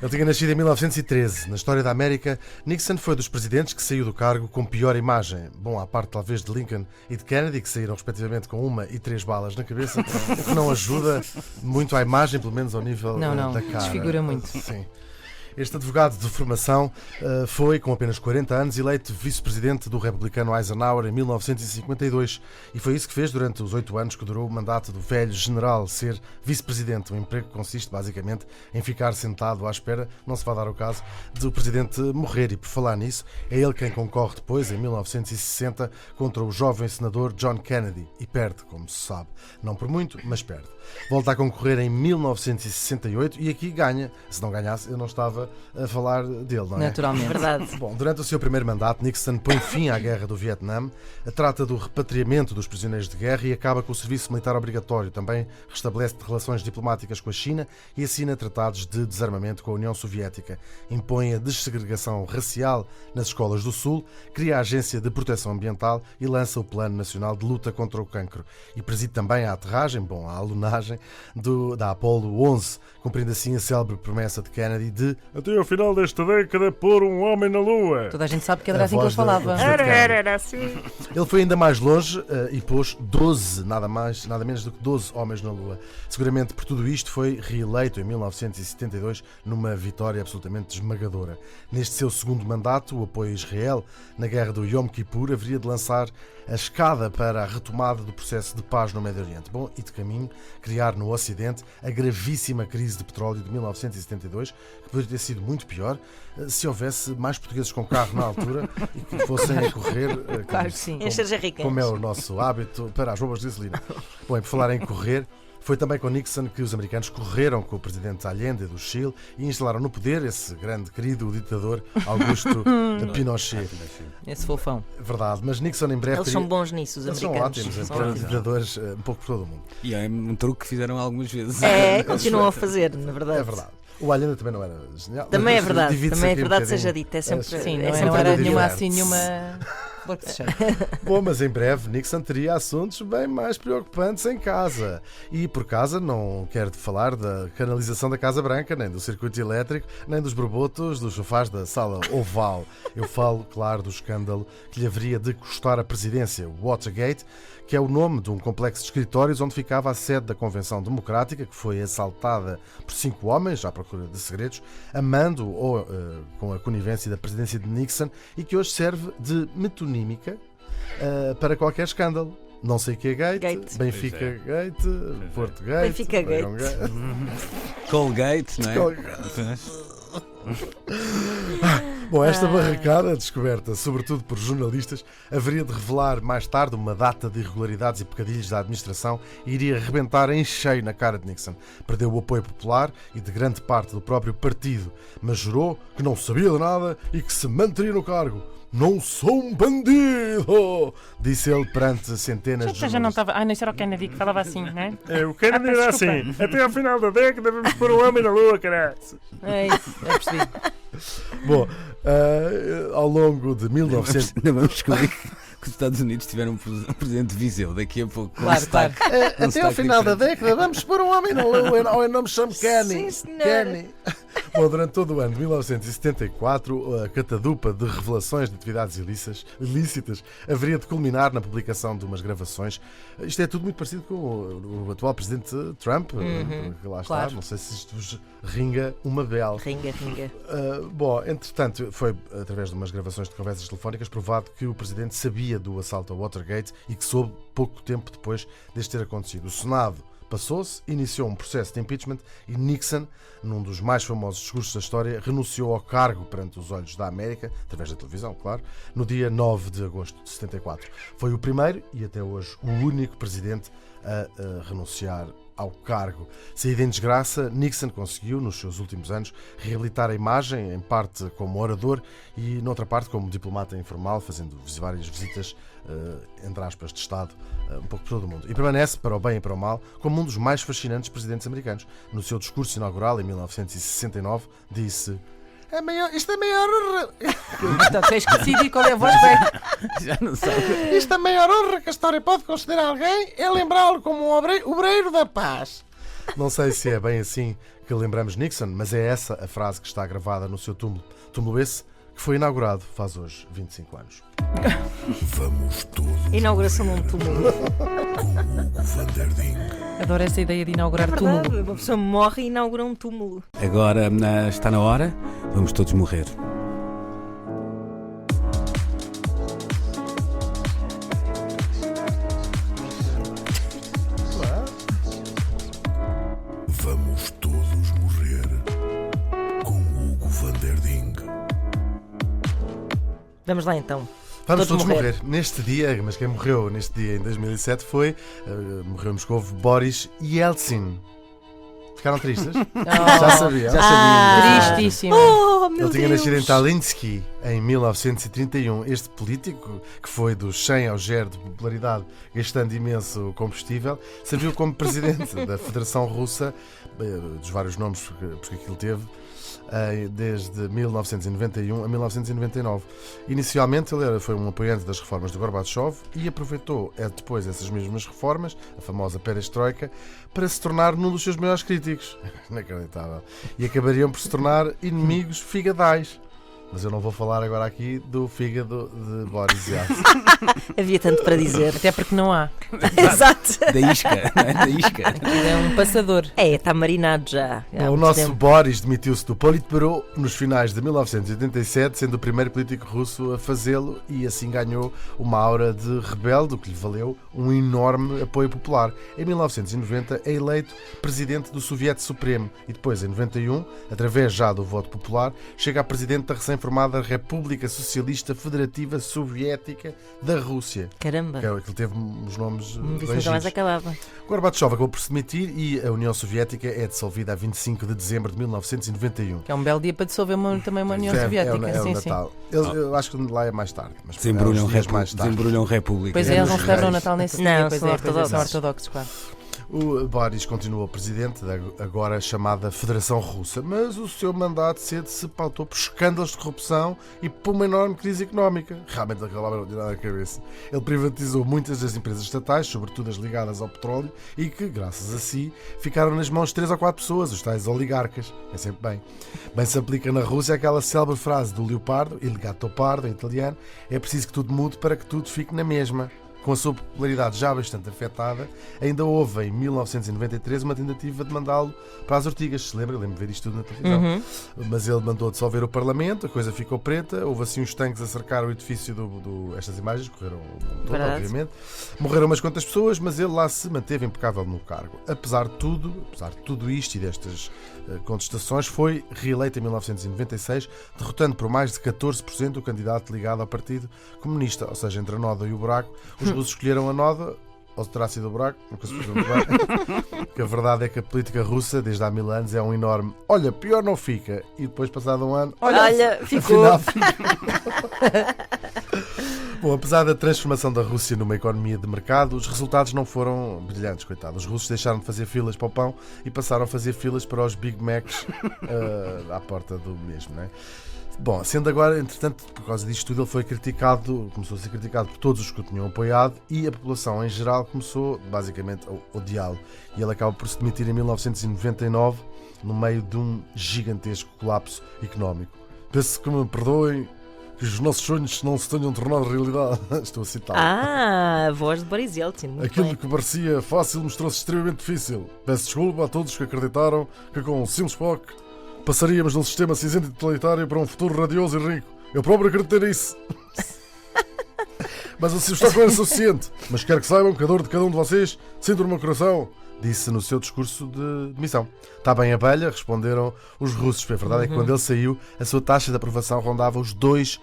Ele tinha nascido em 1913. Na história da América, Nixon foi dos presidentes que saiu do cargo com pior imagem. Bom, à parte talvez de Lincoln e de Kennedy, que saíram respectivamente com 1 e 3 balas na cabeça, o que não ajuda muito à imagem, pelo menos ao nível Não, da cara. desfigura muito. Sim. Este advogado de formação foi, com apenas 40 anos, eleito vice-presidente do republicano Eisenhower em 1952, e foi isso que fez durante os 8 anos que durou o mandato do velho general, ser vice-presidente. Um emprego que consiste basicamente em ficar sentado à espera, não se vai dar o caso, do presidente morrer. E por falar nisso, é ele quem concorre depois, em 1960, contra o jovem senador John Kennedy, e perde, como se sabe. Não por muito, mas perde. Volta a concorrer em 1968 e aqui ganha. Se não ganhasse, eu não estava a falar dele, não é? Naturalmente. Verdade. Bom, durante o seu primeiro mandato, Nixon põe fim à Guerra do Vietnã, trata do repatriamento dos prisioneiros de guerra e acaba com o serviço militar obrigatório. Também restabelece relações diplomáticas com a China e assina tratados de desarmamento com a União Soviética. Impõe a dessegregação racial nas escolas do Sul, cria a Agência de Proteção Ambiental e lança o Plano Nacional de Luta contra o Cancro. E preside também a aterragem, a alunagem da Apollo 11, cumprindo assim a célebre promessa de Kennedy de até ao final desta década pôr um homem na Lua. Toda a gente sabe que era A assim que ele voz da- falava. da- Era assim. Ele foi ainda mais longe e pôs 12, nada menos do que 12 homens na Lua. Seguramente por tudo isto foi reeleito em 1972 numa vitória absolutamente esmagadora. Neste seu segundo mandato, o apoio a Israel na guerra do Yom Kippur haveria de lançar a escada para a retomada do processo de paz no Médio Oriente. Bom, e de caminho, criar no Ocidente a gravíssima crise de petróleo de 1972, que poderia ter sido muito pior se houvesse mais portugueses com carro na altura e que fossem a correr, Claro que sim. Encher jarricas. como é o nosso hábito, para as bombas de gasolina. Bom, e por falar em correr, foi também com Nixon que os americanos correram com o presidente Allende do Chile e instalaram no poder esse grande querido ditador Augusto Pinochet. Esse fofão. Verdade, mas Nixon em breve Eles são bons nisso, os Eles são americanos. ótimos em São pôr ótimos. ditadores um pouco por todo o mundo. E é um truque que fizeram algumas vezes. É, continuam a fazer, na verdade. É verdade. O Allende também não era genial. Também é mas verdade, divide-se também é aqui um verdade bocadinho. seja dito. É sempre, Sim, é não sempre era divide. nenhuma assim, nenhuma flor que se cheira. Bom, mas em breve Nixon teria assuntos bem mais preocupantes em casa. E por casa não quero falar da canalização da Casa Branca, nem do circuito elétrico, nem dos borbotos dos sofás da sala oval. Eu falo, claro, do escândalo que lhe haveria de custar a presidência, o Watergate, que é o nome de um complexo de escritórios onde ficava a sede da Convenção Democrática, que foi assaltada por 5 homens, à procura de segredos, amando ou com a conivência da presidência de Nixon, e que hoje serve de metonímica para qualquer escândalo. Não sei que é Gate, Gate. Benfica Gate, Porto Gate, Benfica Dragão Gate. Colgate, não é? Colgate. Bom, esta barracada, descoberta sobretudo por jornalistas, haveria de revelar mais tarde uma data de irregularidades e pecadilhos da administração e iria arrebentar em cheio na cara de Nixon. Perdeu o apoio popular e de grande parte do próprio partido, mas jurou que não sabia de nada e que se manteria no cargo. Não sou um bandido! Disse ele perante centenas de Já não jornalistas. estava. Ah, não, isso era o Kennedy que falava assim, não é? Eu quero dizer peço assim, desculpa. até ao final da década vamos pôr um homem na Lua, caralho. É isso, já percebi. Bom, ao longo de 1900... Ainda vamos descobrir que os Estados Unidos tiveram um presidente de Viseu daqui a pouco. com Claro, sotaque. Até ao final da década vamos pôr um homem na Lua, ou eu não me chamo Sim, Kenny. senhor. Kenny. Bom, durante todo o ano de 1974, a catadupa de revelações de atividades ilícitas haveria de culminar na publicação de umas gravações. Isto é tudo muito parecido com o atual presidente Trump, que lá está. claro. Não sei se isto vos ringa uma bela. Ringa, ringa. Bom, entretanto, foi através de umas gravações de conversas telefónicas provado que o presidente sabia do assalto ao Watergate e que soube pouco tempo depois deste ter acontecido. O Senado passou-se, iniciou um processo de impeachment e Nixon, num dos mais famosos discursos da história, renunciou ao cargo perante os olhos da América, através da televisão, claro, no dia 9 de agosto de 74. Foi o primeiro e até hoje o único presidente a renunciar ao cargo. Saída em desgraça, Nixon conseguiu, nos seus últimos anos, reabilitar a imagem, em parte como orador e, noutra parte, como diplomata informal, fazendo várias visitas, entre aspas, de Estado, um pouco por todo o mundo. E permanece, para o bem e para o mal, como um dos mais fascinantes presidentes americanos. No seu discurso inaugural, em 1969, disse: isto é maior... Então tens que decidir qual é a voz bem. Já não sabe. Isto é a maior honra que a história pode conceder a alguém é lembrá-lo como um obreiro da paz. Não sei se é bem assim que lembramos Nixon, mas é essa a frase que está gravada no seu túmulo. Túmulo esse que foi inaugurado faz hoje 25 anos. Vamos todos Inauguração de um túmulo. com Hugo van der Ding. Adoro essa ideia de inaugurar túmulo. Verdade, uma pessoa morre e inaugura um túmulo. Agora está na hora, vamos todos morrer. Vamos todos morrer com Hugo van der Ding. Vamos lá então. Vamos Todos todos morrer. Neste dia, mas quem morreu neste dia em 2007 foi, morreu em Moscou, Boris Yeltsin. Ficaram tristes? Já sabiam? Já sabíamos. Tristíssimo. Oh, meu Ele tinha Deus! nascido em Talinsky em 1931. Este político, que foi dos 100 ao 0 de popularidade, gastando imenso combustível, serviu como presidente da Federação Russa, dos vários nomes porque aquilo teve, desde 1991 a 1999. Inicialmente ele foi um apoiante das reformas de Gorbachev e aproveitou depois essas mesmas reformas, a famosa perestroika, para se tornar um dos seus maiores críticos. Inacreditável. E acabariam por se tornar inimigos figadais. Mas eu não vou falar agora aqui do fígado de Boris Yeltsin. Havia tanto para dizer. Até porque não há. Exato. Da isca, não é? Da isca. É um passador. Está marinado já. Há O muito nosso tempo. Boris demitiu-se do Politburo nos finais de 1987, sendo o primeiro político russo a fazê-lo, e assim ganhou uma aura de rebelde, o que lhe valeu um enorme apoio popular. Em 1990 é eleito presidente do Soviete Supremo e depois, em 91, através já do voto popular, chega a presidente da recém-formada República Socialista Federativa Soviética da Rússia. Caramba. Que ele teve os nomes Isso nunca mais rangidos. acabava. Gorbachev acabou por se demitir e a União Soviética é dissolvida a 25 de dezembro de 1991. Que é um belo dia para dissolver também uma União É Soviética. o sim, sim. Natal. Eu acho que lá é mais tarde. Mas Desembrulham, uns dias mais tarde. desembrulham República. Pois é, eles não nos celebram o reis. Natal nesse Não, dia. Pois são é, pois é, são ortodoxos. ortodoxos, claro. O Boris continuou presidente da agora chamada Federação Russa, mas o seu mandato cedo se pautou por escândalos de corrupção e por uma enorme crise económica. Realmente acabava de tirar a cabeça. Ele privatizou muitas das empresas estatais, sobretudo as ligadas ao petróleo, e que, graças a si, ficaram nas mãos de 3 ou 4 pessoas, os tais oligarcas. É sempre bem. Bem se aplica na Rússia aquela célebre frase do Leopardo, il gatto pardo, em italiano: é preciso que tudo mude para que tudo fique na mesma. Com a sua popularidade já bastante afetada, ainda houve em 1993 uma tentativa de mandá-lo para as ortigas. Se lembra? Lembro de ver isto tudo na televisão. Mas ele mandou dissolver o Parlamento, a coisa ficou preta, houve assim uns tanques a cercar o edifício estas imagens correram todo, Verdade. obviamente. Morreram umas quantas pessoas, mas ele lá se manteve impecável no cargo. Apesar de tudo isto e destas contestações, foi reeleito em 1996, derrotando por mais de 14% o candidato ligado ao Partido Comunista. Ou seja, entre a Noda e o buraco, os russos escolheram a Noda, ou terá sido o buraco, nunca se percebeu muito bem. Que a verdade é que a política russa, desde há 1000 anos, é um enorme olha, pior não fica. E depois, passado um ano, Olha, ficou. afinal fica. Bom, apesar da transformação da Rússia numa economia de mercado, os resultados não foram brilhantes, coitado. Os russos deixaram de fazer filas para o pão e passaram a fazer filas para os Big Macs à porta do mesmo, não é? Bom, sendo agora, entretanto, por causa disto tudo, ele foi criticado, começou a ser criticado por todos os que o tinham apoiado e a população em geral começou, basicamente, a odiá-lo. E ele acaba por se demitir em 1999, no meio de um gigantesco colapso económico. Peço que me perdoem que os nossos sonhos não se tenham tornado realidade. Estou a citar. A voz de Boris Yeltsin. Muito Aquilo bem. que parecia fácil mostrou-se extremamente difícil. Peço desculpa a todos que acreditaram que com o simples POC passaríamos de um sistema cinzento e totalitário para um futuro radioso e rico. Eu próprio acreditei nisso. Mas assim está claro o suficiente. Mas quero que saibam que a dor de cada um de vocês sinto no meu coração, disse no seu discurso de demissão. Está bem, abelha, responderam os russos. A verdade é que quando ele saiu, a sua taxa de aprovação rondava os 2%.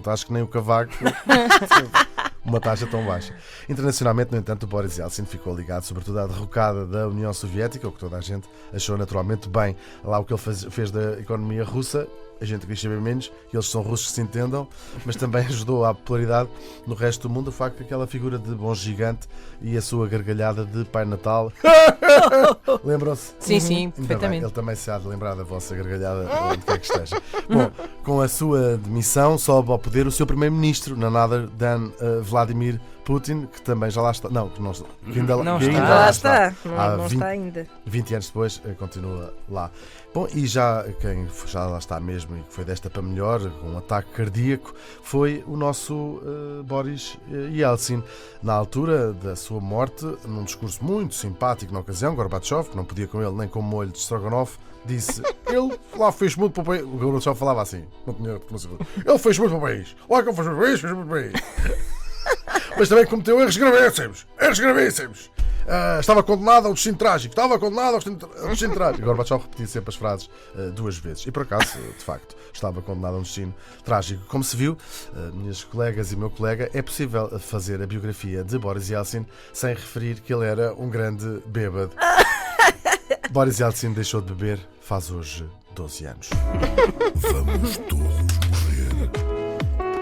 Acho que nem o Cavaco. Uma taxa tão baixa. Internacionalmente, no entanto, o Boris Yeltsin ficou ligado sobretudo à derrocada da União Soviética, o que toda a gente achou naturalmente bem. Lá o que ele fez da economia russa, a gente quis saber menos, que eles são russos que se entendam, mas também ajudou à popularidade no resto do mundo o facto de aquela figura de bom gigante e a sua gargalhada de Pai Natal. Lembram-se? Sim, sim, Ainda bem, perfeitamente. ele também se há de lembrar da vossa gargalhada, onde quer que esteja. Bom, com a sua demissão, sobe ao poder o seu primeiro-ministro, none other than Vladimir Putin, que também já lá está. Não, que ainda, Não que está. ainda Já lá lá está. Há Não 20 está ainda. 20 anos depois, continua lá. Bom, e já quem já lá está mesmo e que foi desta para melhor, com um ataque cardíaco, foi o nosso Boris Yeltsin. Na altura da sua morte, num discurso muito simpático na ocasião, Gorbachev, que não podia com ele nem com molho de Strogonoff, disse: ele lá fez muito para o país. O Gorbachev falava assim, não tinha reconhecido. Ele fez muito para o país. Olha como fez muito para o país, fez muito para o país. Mas também cometeu erros gravíssimos. Erros gravíssimos. Estava condenado ao destino trágico. Estava condenado ao destino trágico. Gorbachev repetia sempre as frases 2 vezes. E por acaso, de facto, estava condenado a um destino trágico. Como se viu, minhas colegas e meu colega, é possível fazer a biografia de Boris Yeltsin sem referir que ele era um grande bêbado. Boris Yeltsin deixou de beber faz hoje 12 anos. Vamos todos morrer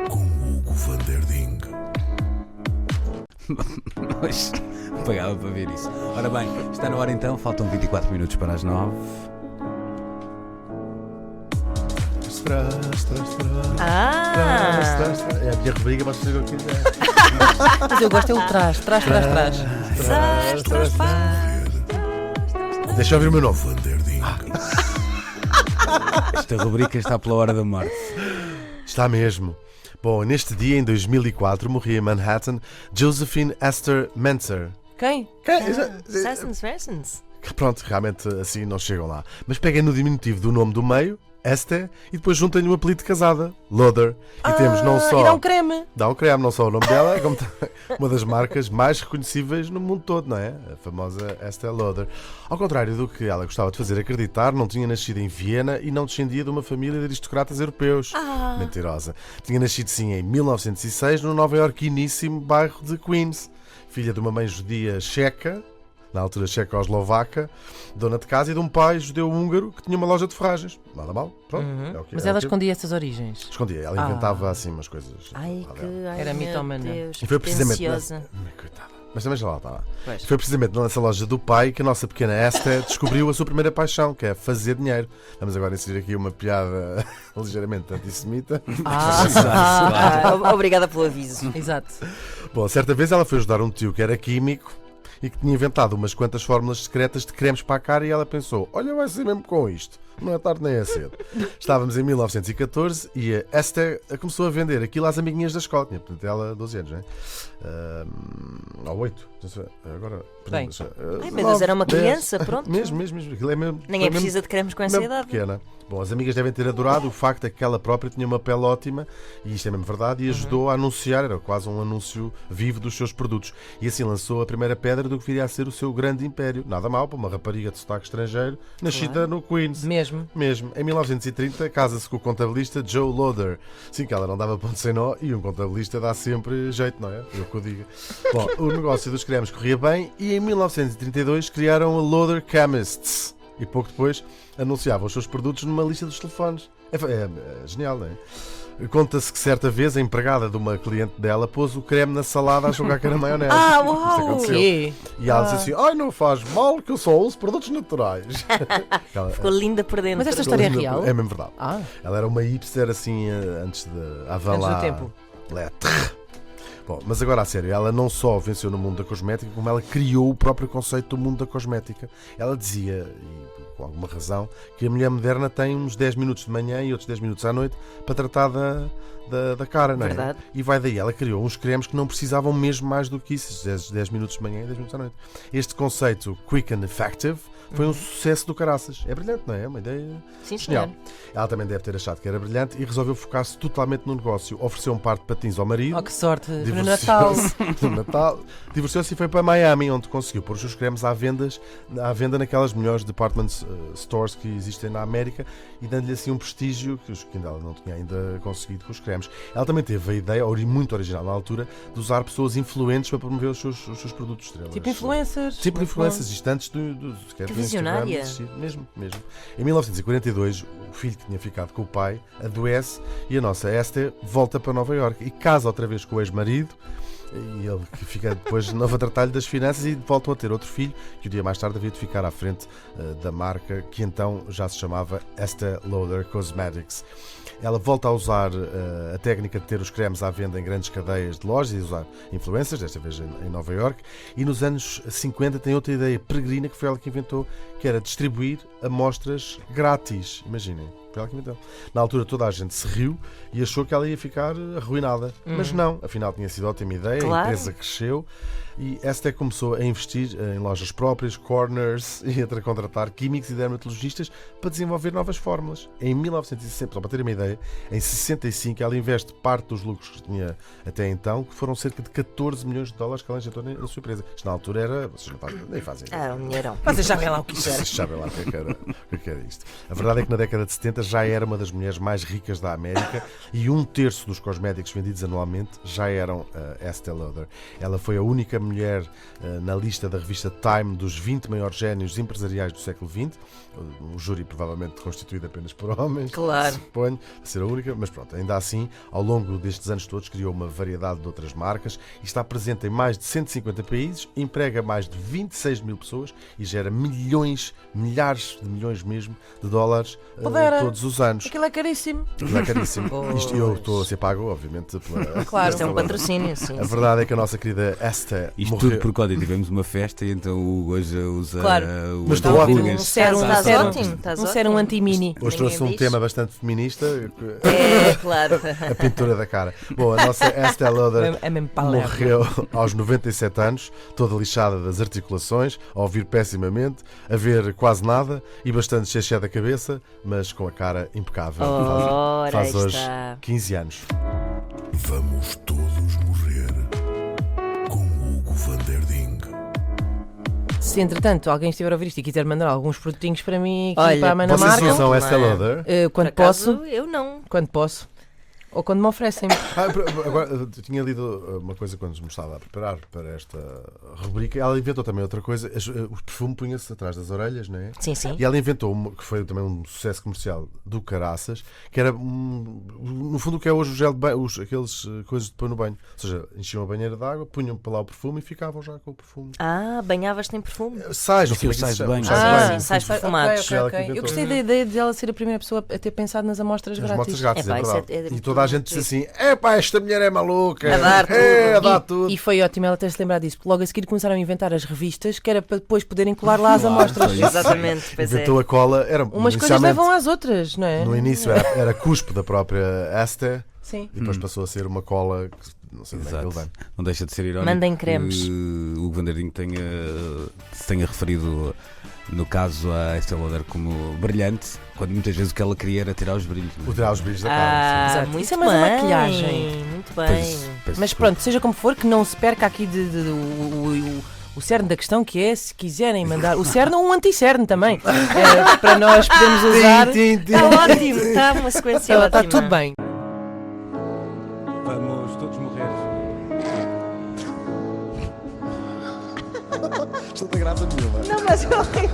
com Hugo van der Ding. Mas pagava para ver isso. Ora bem, está na hora então, faltam 24 minutos para as 9. É a minha rubrica, mas fazer o que quiser. Mas eu gosto é o trás. Trás. Deixa eu ouvir o meu nome. Vanderding. Esta rubrica está pela hora da morte. Está mesmo. Bom, neste dia, em 2004, morria em Manhattan Josephine Esther Mentzer. Quem? Sassons. Pronto, realmente assim não chegam lá. Mas peguem no diminutivo do nome do meio, Esther, e depois juntem-lhe um apelido de casada, Loader. E temos não só... E dá um creme. Dá um creme, não só o nome dela, como uma das marcas mais reconhecíveis no mundo todo, não é? A famosa Estée Lauder. Ao contrário do que ela gostava de fazer acreditar, não tinha nascido em Viena e não descendia de uma família de aristocratas europeus. Mentirosa. Tinha nascido sim em 1906 no nova-iorquiníssimo bairro de Queens. Filha de uma mãe judia checa, na altura checoslovaca, dona de casa, e de um pai judeu-húngaro que tinha uma loja de ferragens. Nada mal, pronto. É o que Mas é ela o que é. escondia essas origens. Escondia, ela inventava assim umas coisas. Ai, lá que... dela. Era meu mitomana. Deus, E foi precisamente pretenciosa. Coitada. Mas também já lá estava. Pois. Foi precisamente nessa loja do pai que a nossa pequena Esther descobriu a sua primeira paixão, que é fazer dinheiro. Vamos agora inserir aqui uma piada ligeiramente antissemita. Obrigada pelo aviso. Exato. Bom, certa vez ela foi ajudar um tio que era químico e que tinha inventado umas quantas fórmulas secretas de cremes para a cara, e ela pensou, olha, vai ser mesmo com isto. Não é tarde nem é cedo. Estávamos em 1914 e a Esther começou a vender aquilo às amiguinhas da escola. Tinha, portanto, ela 12 anos, não é? Ou 8. Agora, Bem. Ai, meu Deus, era uma criança, pronto. Mesmo. Aquilo é mesmo, Ninguém foi mesmo- precisa de cremes com essa mesmo idade. pequena. Bom, as amigas devem ter adorado o facto de que ela própria tinha uma pele ótima, e isto é mesmo verdade, e ajudou a anunciar, era quase um anúncio vivo dos seus produtos. E assim lançou a primeira pedra do que viria a ser o seu grande império. Nada mal para uma rapariga de sotaque estrangeiro, nascida no Queens. Mesmo. Em 1930, casa-se com o contabilista Joe Lauder. Sim, que ela não dava ponto sem nó, e um contabilista dá sempre jeito, não é? Eu que o diga. Bom, o negócio dos cremes corria bem, e em 1932 criaram a Lauder Chemists. E pouco depois anunciavam os seus produtos numa lista dos telefones. É genial, não é? Conta-se que certa vez a empregada de uma cliente dela pôs o creme na salada a jogar que era maionese. Uau! Isso aconteceu. Quê? E ela disse assim, ai, não faz mal que eu só uso produtos naturais. Ela- Ficou linda por dentro. Mas esta história é real? É mesmo verdade. Ah, Ela era uma hipster assim, antes de Avant Antes do la tempo. lettre. Bom, mas agora a sério, ela não só venceu no mundo da cosmética, como ela criou o próprio conceito do mundo da cosmética. Ela dizia, e com alguma razão, que a mulher moderna tem uns 10 minutos de manhã e outros 10 minutos à noite para tratar da cara, não é? Verdade. E vai daí, ela criou uns cremes que não precisavam mesmo mais do que isso, 10 minutos de manhã e 10 minutos à noite. Este conceito, quick and effective, foi um sucesso do caraças. É brilhante, não é? É uma ideia Sim, genial. senhor. Ela também deve ter achado que era brilhante e resolveu focar-se totalmente no negócio. Ofereceu um par de patins ao marido. oh, que sorte. No Divorciou-se Natal. no Natal. Divorciou-se e foi para Miami, onde conseguiu pôr os seus cremes à venda naquelas melhores department stores que existem na América, e dando-lhe assim um prestígio que ela não tinha ainda conseguido com os cremes. Ela também teve a ideia, muito original na altura, de usar pessoas influentes para promover os seus produtos estrelas. Tipo influencers. Tipo Muito influências, isto antes sequer Que do Instagram visionária. existir. Mesmo. Em 1942, o filho que tinha ficado com o pai adoece e a nossa Esther volta para Nova Iorque e casa outra vez com o ex-marido, e ele que fica depois de novo a tratar-lhe das finanças, e voltam a ter outro filho que um dia mais tarde havia de ficar à frente da marca, que então já se chamava Estée Lauder Cosmetics. Ela volta a usar a técnica de ter os cremes à venda em grandes cadeias de lojas e usar influencers, desta vez em Nova Iorque, e nos anos 50 tem outra ideia peregrina que foi ela que inventou, que era distribuir amostras grátis. Imaginem, foi ela que inventou. Na altura toda a gente se riu e achou que ela ia ficar arruinada, mas não, afinal tinha sido ótima ideia, Claro. a empresa cresceu e esta começou a investir em lojas próprias, corners, e a contratar químicos e dermatologistas para desenvolver novas fórmulas. Em 1960, só para terem uma ideia, em 65 ela investe parte dos lucros que tinha até então, que foram cerca de 14 milhões de dólares que ela injetou na sua empresa. Isto na altura era, vocês nem fazem ideia. Ah, um dinheirão. Vocês sabem lá o que isso era. Vocês sabem lá o que era isto. A verdade é que na década de 70 já era uma das mulheres mais ricas da América, e 1/3 dos cosméticos vendidos anualmente já eram Estée Lauder. Ela foi a única mulher mulher na lista da revista Time dos 20 maiores génios empresariais do século XX. O júri provavelmente constituído apenas por homens, Claro. suponho, a ser a única, mas pronto, ainda assim, ao longo destes anos todos, criou uma variedade de outras marcas e está presente em mais de 150 países, emprega mais de 26 mil pessoas e gera milhões, milhares de milhões mesmo de dólares todos os anos. Aquilo é caríssimo. Aquilo é caríssimo. Pois. Isto eu estou a ser pago, obviamente, pela. Claro. Isto é um patrocínio, sim. A verdade é que a nossa querida Esther Isto morreu. tudo por causa. Tivemos uma festa e então o Hugo hoje usa Claro. o Mas estou ótimo. anti-rugas. Estás ótimo, estás Um sérum ótimo. anti-mini. Hoje trouxe um Ninguém tema diz. bastante feminista, É, claro. a pintura da cara. Bom, a nossa Esther Lauder É mesmo palerma. morreu aos 97 anos, toda lixada das articulações, a ouvir pessimamente, a ver quase nada e bastante cheia da cabeça, mas com a cara impecável. Ora, Faz aí hoje está. 15 anos. Vamos todos morrer com Hugo van der Ding. Se entretanto alguém estiver a ouvir isto e quiser mandar alguns produtinhos para mim aqui Olha, para a Mana Vocês Marca, não são Não Esther é? Lauder? quando Por acaso, posso, eu não. quando posso, ou quando me oferecem. Agora, eu tinha lido uma coisa quando me estava a preparar para esta rubrica. Ela inventou também outra coisa. O perfume punha-se atrás das orelhas, não é? Sim, sim. E ela inventou, que foi também um sucesso comercial do caraças, que era, no fundo, o que é hoje o gel de banho, aqueles coisas de pôr no banho. Ou seja, enchiam a banheira de água, punham para lá o perfume e ficavam já com o perfume. Ah, banhavas-te em perfume? Sais, não sei Aqueles como é que sais se de chama. banho. Sais de Ah, banho. sim, sais perfumados. Foi ela que Eu inventou. gostei da ideia de ela ser a primeira pessoa a ter pensado nas amostras As grátis. motas grátis, Epá, é isso verdade. é E muito toda a gente disse assim: epá, esta mulher é maluca. A dar tudo. É, a dar tudo. E foi ótimo ela ter-se lembrado disso, porque logo a seguir começaram a inventar as revistas, que era para depois poderem colar lá as amostras. Exatamente, pois é. Inventou a cola. Era, Umas coisas inicialmente, levam às outras, não é? No início era cuspo da própria Esther Sim. e depois passou a ser uma cola que não sei onde é que ele Exato. vem. Não deixa de ser irónico Mandem cremes. que o Hugo van der Ding se tenha referido, no caso, a Esther Lauder como brilhante, quando muitas vezes o que ela queria era tirar os brilhos. O tirar os brilhos da cara. Ah, Exato. muito Isso é mais a bem, maquilhagem. Muito bem. Pois, Mas pronto, seja como for, que não se perca aqui o cerne da questão, que é, se quiserem mandar o cerne ou um anti-cerne também, para nós podermos usar. Está ótimo, está uma sequência Está ótima. tudo bem. Vamos todos morrer. Isto não tem graça nenhuma. Não, mas eu rio.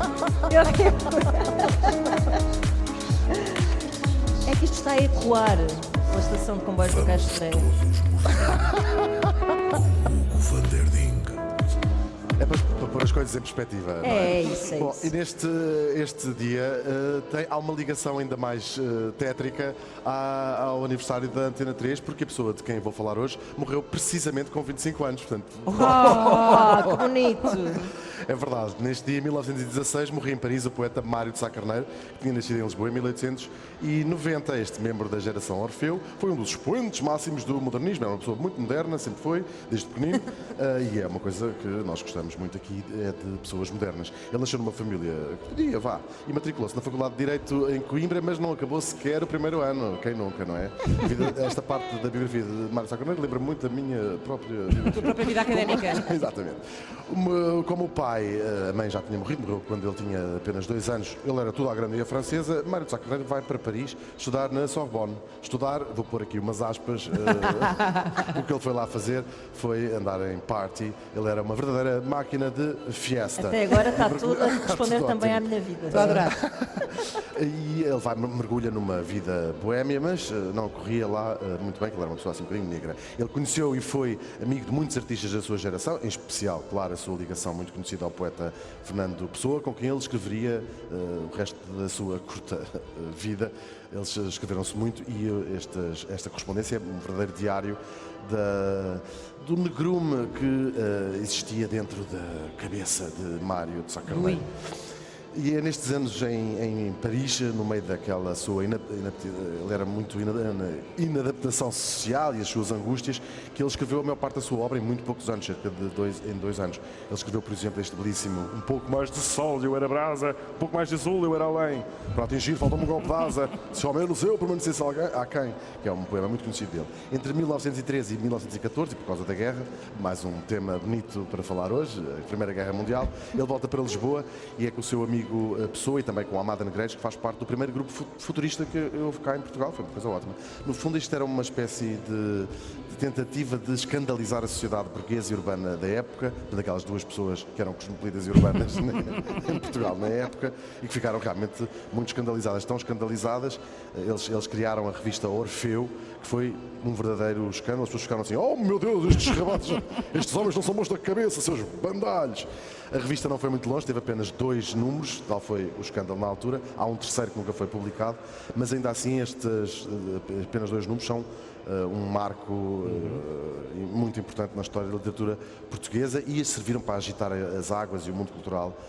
É que isto está a ecoar pela estação de comboios do Castro Estreia. Hugo van der Ding. É para pôr as coisas em perspectiva. não É isso, é Bom, isso. e este dia há uma ligação ainda mais tétrica ao aniversário da Antena 3, porque a pessoa de quem vou falar hoje morreu precisamente com 25 anos. Portanto, Oh, que bonito! é verdade. Neste dia, em 1916, morria em Paris o poeta Mário de Sá Carneiro, que tinha nascido em Lisboa em 1890. Este membro da geração Orfeu foi um dos expoentes máximos do modernismo. Era uma pessoa muito moderna, sempre foi, desde pequenino, e é uma coisa que nós gostamos muito aqui, é de pessoas modernas. Ele nasceu numa família que podia, e matriculou-se na Faculdade de Direito em Coimbra, mas não acabou sequer o primeiro ano. Quem nunca, não é? Esta parte da biografia de Mário de Sá Carneiro lembra muito da minha própria vida. A própria vida académica. Exatamente. Como o pai, a mãe já tinha morriu quando ele tinha apenas 2 anos, ele era tudo à grande francesa, Mário de Sá Carneiro vai para Paris estudar na Sorbonne. Estudar, vou pôr aqui umas aspas, o que ele foi lá fazer foi andar em party, ele era uma verdadeira máquina de fiesta. Até agora está tudo a responder Tudo também à ótimo. minha vida. Estou a adorar. E ele mergulha numa vida boémia, mas não corria lá muito bem, que ele era uma pessoa assim um bocadinho negra. Ele conheceu e foi amigo de muitos artistas da sua geração, em especial, claro, a sua ligação muito conhecida ao poeta Fernando Pessoa, com quem ele escreveria o resto da sua curta vida. Eles escreveram-se muito e esta correspondência é um verdadeiro diário do negrume que existia dentro da cabeça de Mário de Sá Carneiro. E é nestes anos em Paris, no meio daquela sua ele era muito inadaptação social e as suas angústias, que ele escreveu a maior parte da sua obra em muito poucos anos, cerca de 2 anos. Ele escreveu, por exemplo, este belíssimo Um pouco mais de sol, eu era brasa. Um pouco mais de azul, eu era além. Para atingir, falta-me um golpe de asa. Se ao menos eu permanecesse aquém, que é um poema muito conhecido dele. Entre 1913 e 1914, por causa da guerra, mais um tema bonito para falar hoje, a Primeira Guerra Mundial, ele volta para Lisboa e é com o seu amigo Pessoa e também com a Amada Negreiros, que faz parte do primeiro grupo futurista que houve cá em Portugal. Foi uma coisa ótima. No fundo, isto era uma espécie de tentativa de escandalizar a sociedade burguesa e urbana da época, daquelas duas pessoas que eram cosmopolitas e urbanas em Portugal na época e que ficaram realmente muito escandalizadas. Tão escandalizadas, eles criaram a revista Orfeu, que foi um verdadeiro escândalo. As pessoas ficaram assim: oh meu Deus, estes rabatos, estes homens não são bons da cabeça, seus bandalhos. A revista não foi muito longe, teve apenas 2 números, tal foi o escândalo na altura. Há um terceiro que nunca foi publicado, mas ainda assim estes apenas 2 números são um marco muito importante na história da literatura portuguesa e serviram para agitar as águas e o mundo cultural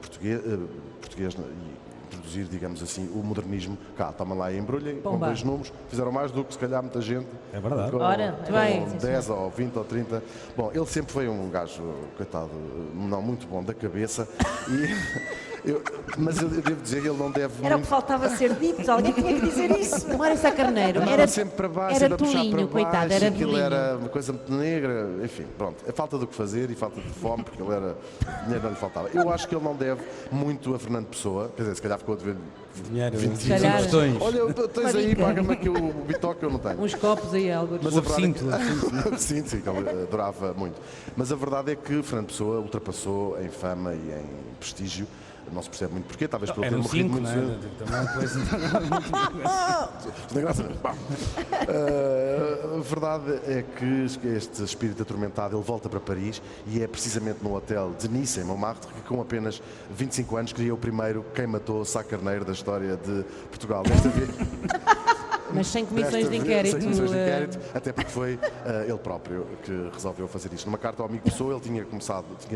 português e introduzir, digamos assim, o modernismo. Cá, toma lá e embrulhem com 2 números, fizeram mais do que se calhar muita gente. É verdade. Com 10 ou 20 ou 30. Bom, ele sempre foi um gajo, coitado, não muito bom da cabeça mas eu devo dizer que ele não deve Era o muito... que faltava ser dito, alguém tinha que dizer isso. Mário Sá Carneiro Era sempre para baixo, era a puxar tolinho, para baixo, coitado, era aquilo tolinho. era uma coisa muito negra, enfim, pronto. É falta do que fazer e falta de fome, porque ele era... dinheiro não lhe faltava. Eu acho que ele não deve muito a Fernando Pessoa, quer dizer, se calhar ficou a dever Dinheiro, 20 calhar. questões. Olha, tens aí, paga-me aqui o bitoque, eu não tenho. Uns copos aí, algo. Mas O a verdade absinto. sim, que ele adorava muito. Mas a verdade é que Fernando Pessoa ultrapassou em fama e em prestígio. Não se percebe muito porquê, talvez pelo ter Eram morrido 5, muito não cedo. é? Também depois... Na graça. A verdade é que este espírito atormentado ele volta para Paris e é precisamente no hotel de Nice, em Montmartre, que com apenas 25 anos cria o primeiro Quem Matou Sá Carneiro da história de Portugal. Desta vez. Mas sem comissões de Sem inquérito. comissões de inquérito, até porque foi ele próprio que resolveu fazer isto. Numa carta ao amigo Pessoa, ele tinha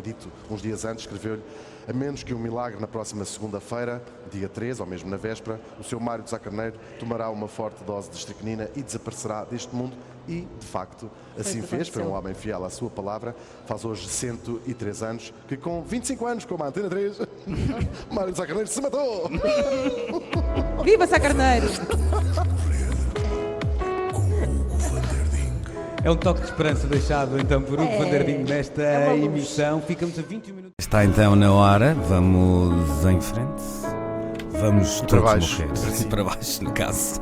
dito uns dias antes, escreveu-lhe: a menos que um milagre na próxima segunda-feira, dia 13, ou mesmo na véspera, o seu Mário de Sá Carneiro tomará uma forte dose de estricnina e desaparecerá deste mundo. E, de facto, assim fez. Foi um homem fiel à sua palavra. Faz hoje 103 anos que, com 25 anos, como a Antena 3, Mário de Sá Carneiro se matou! Viva Sá Carneiro! É um toque de esperança deixado então por Hugo van der Ding nesta emissão. Ficamos a 21 minutos. Está então na hora, vamos em frente. Vamos Para todos baixo. morrer. Para baixo, no caso.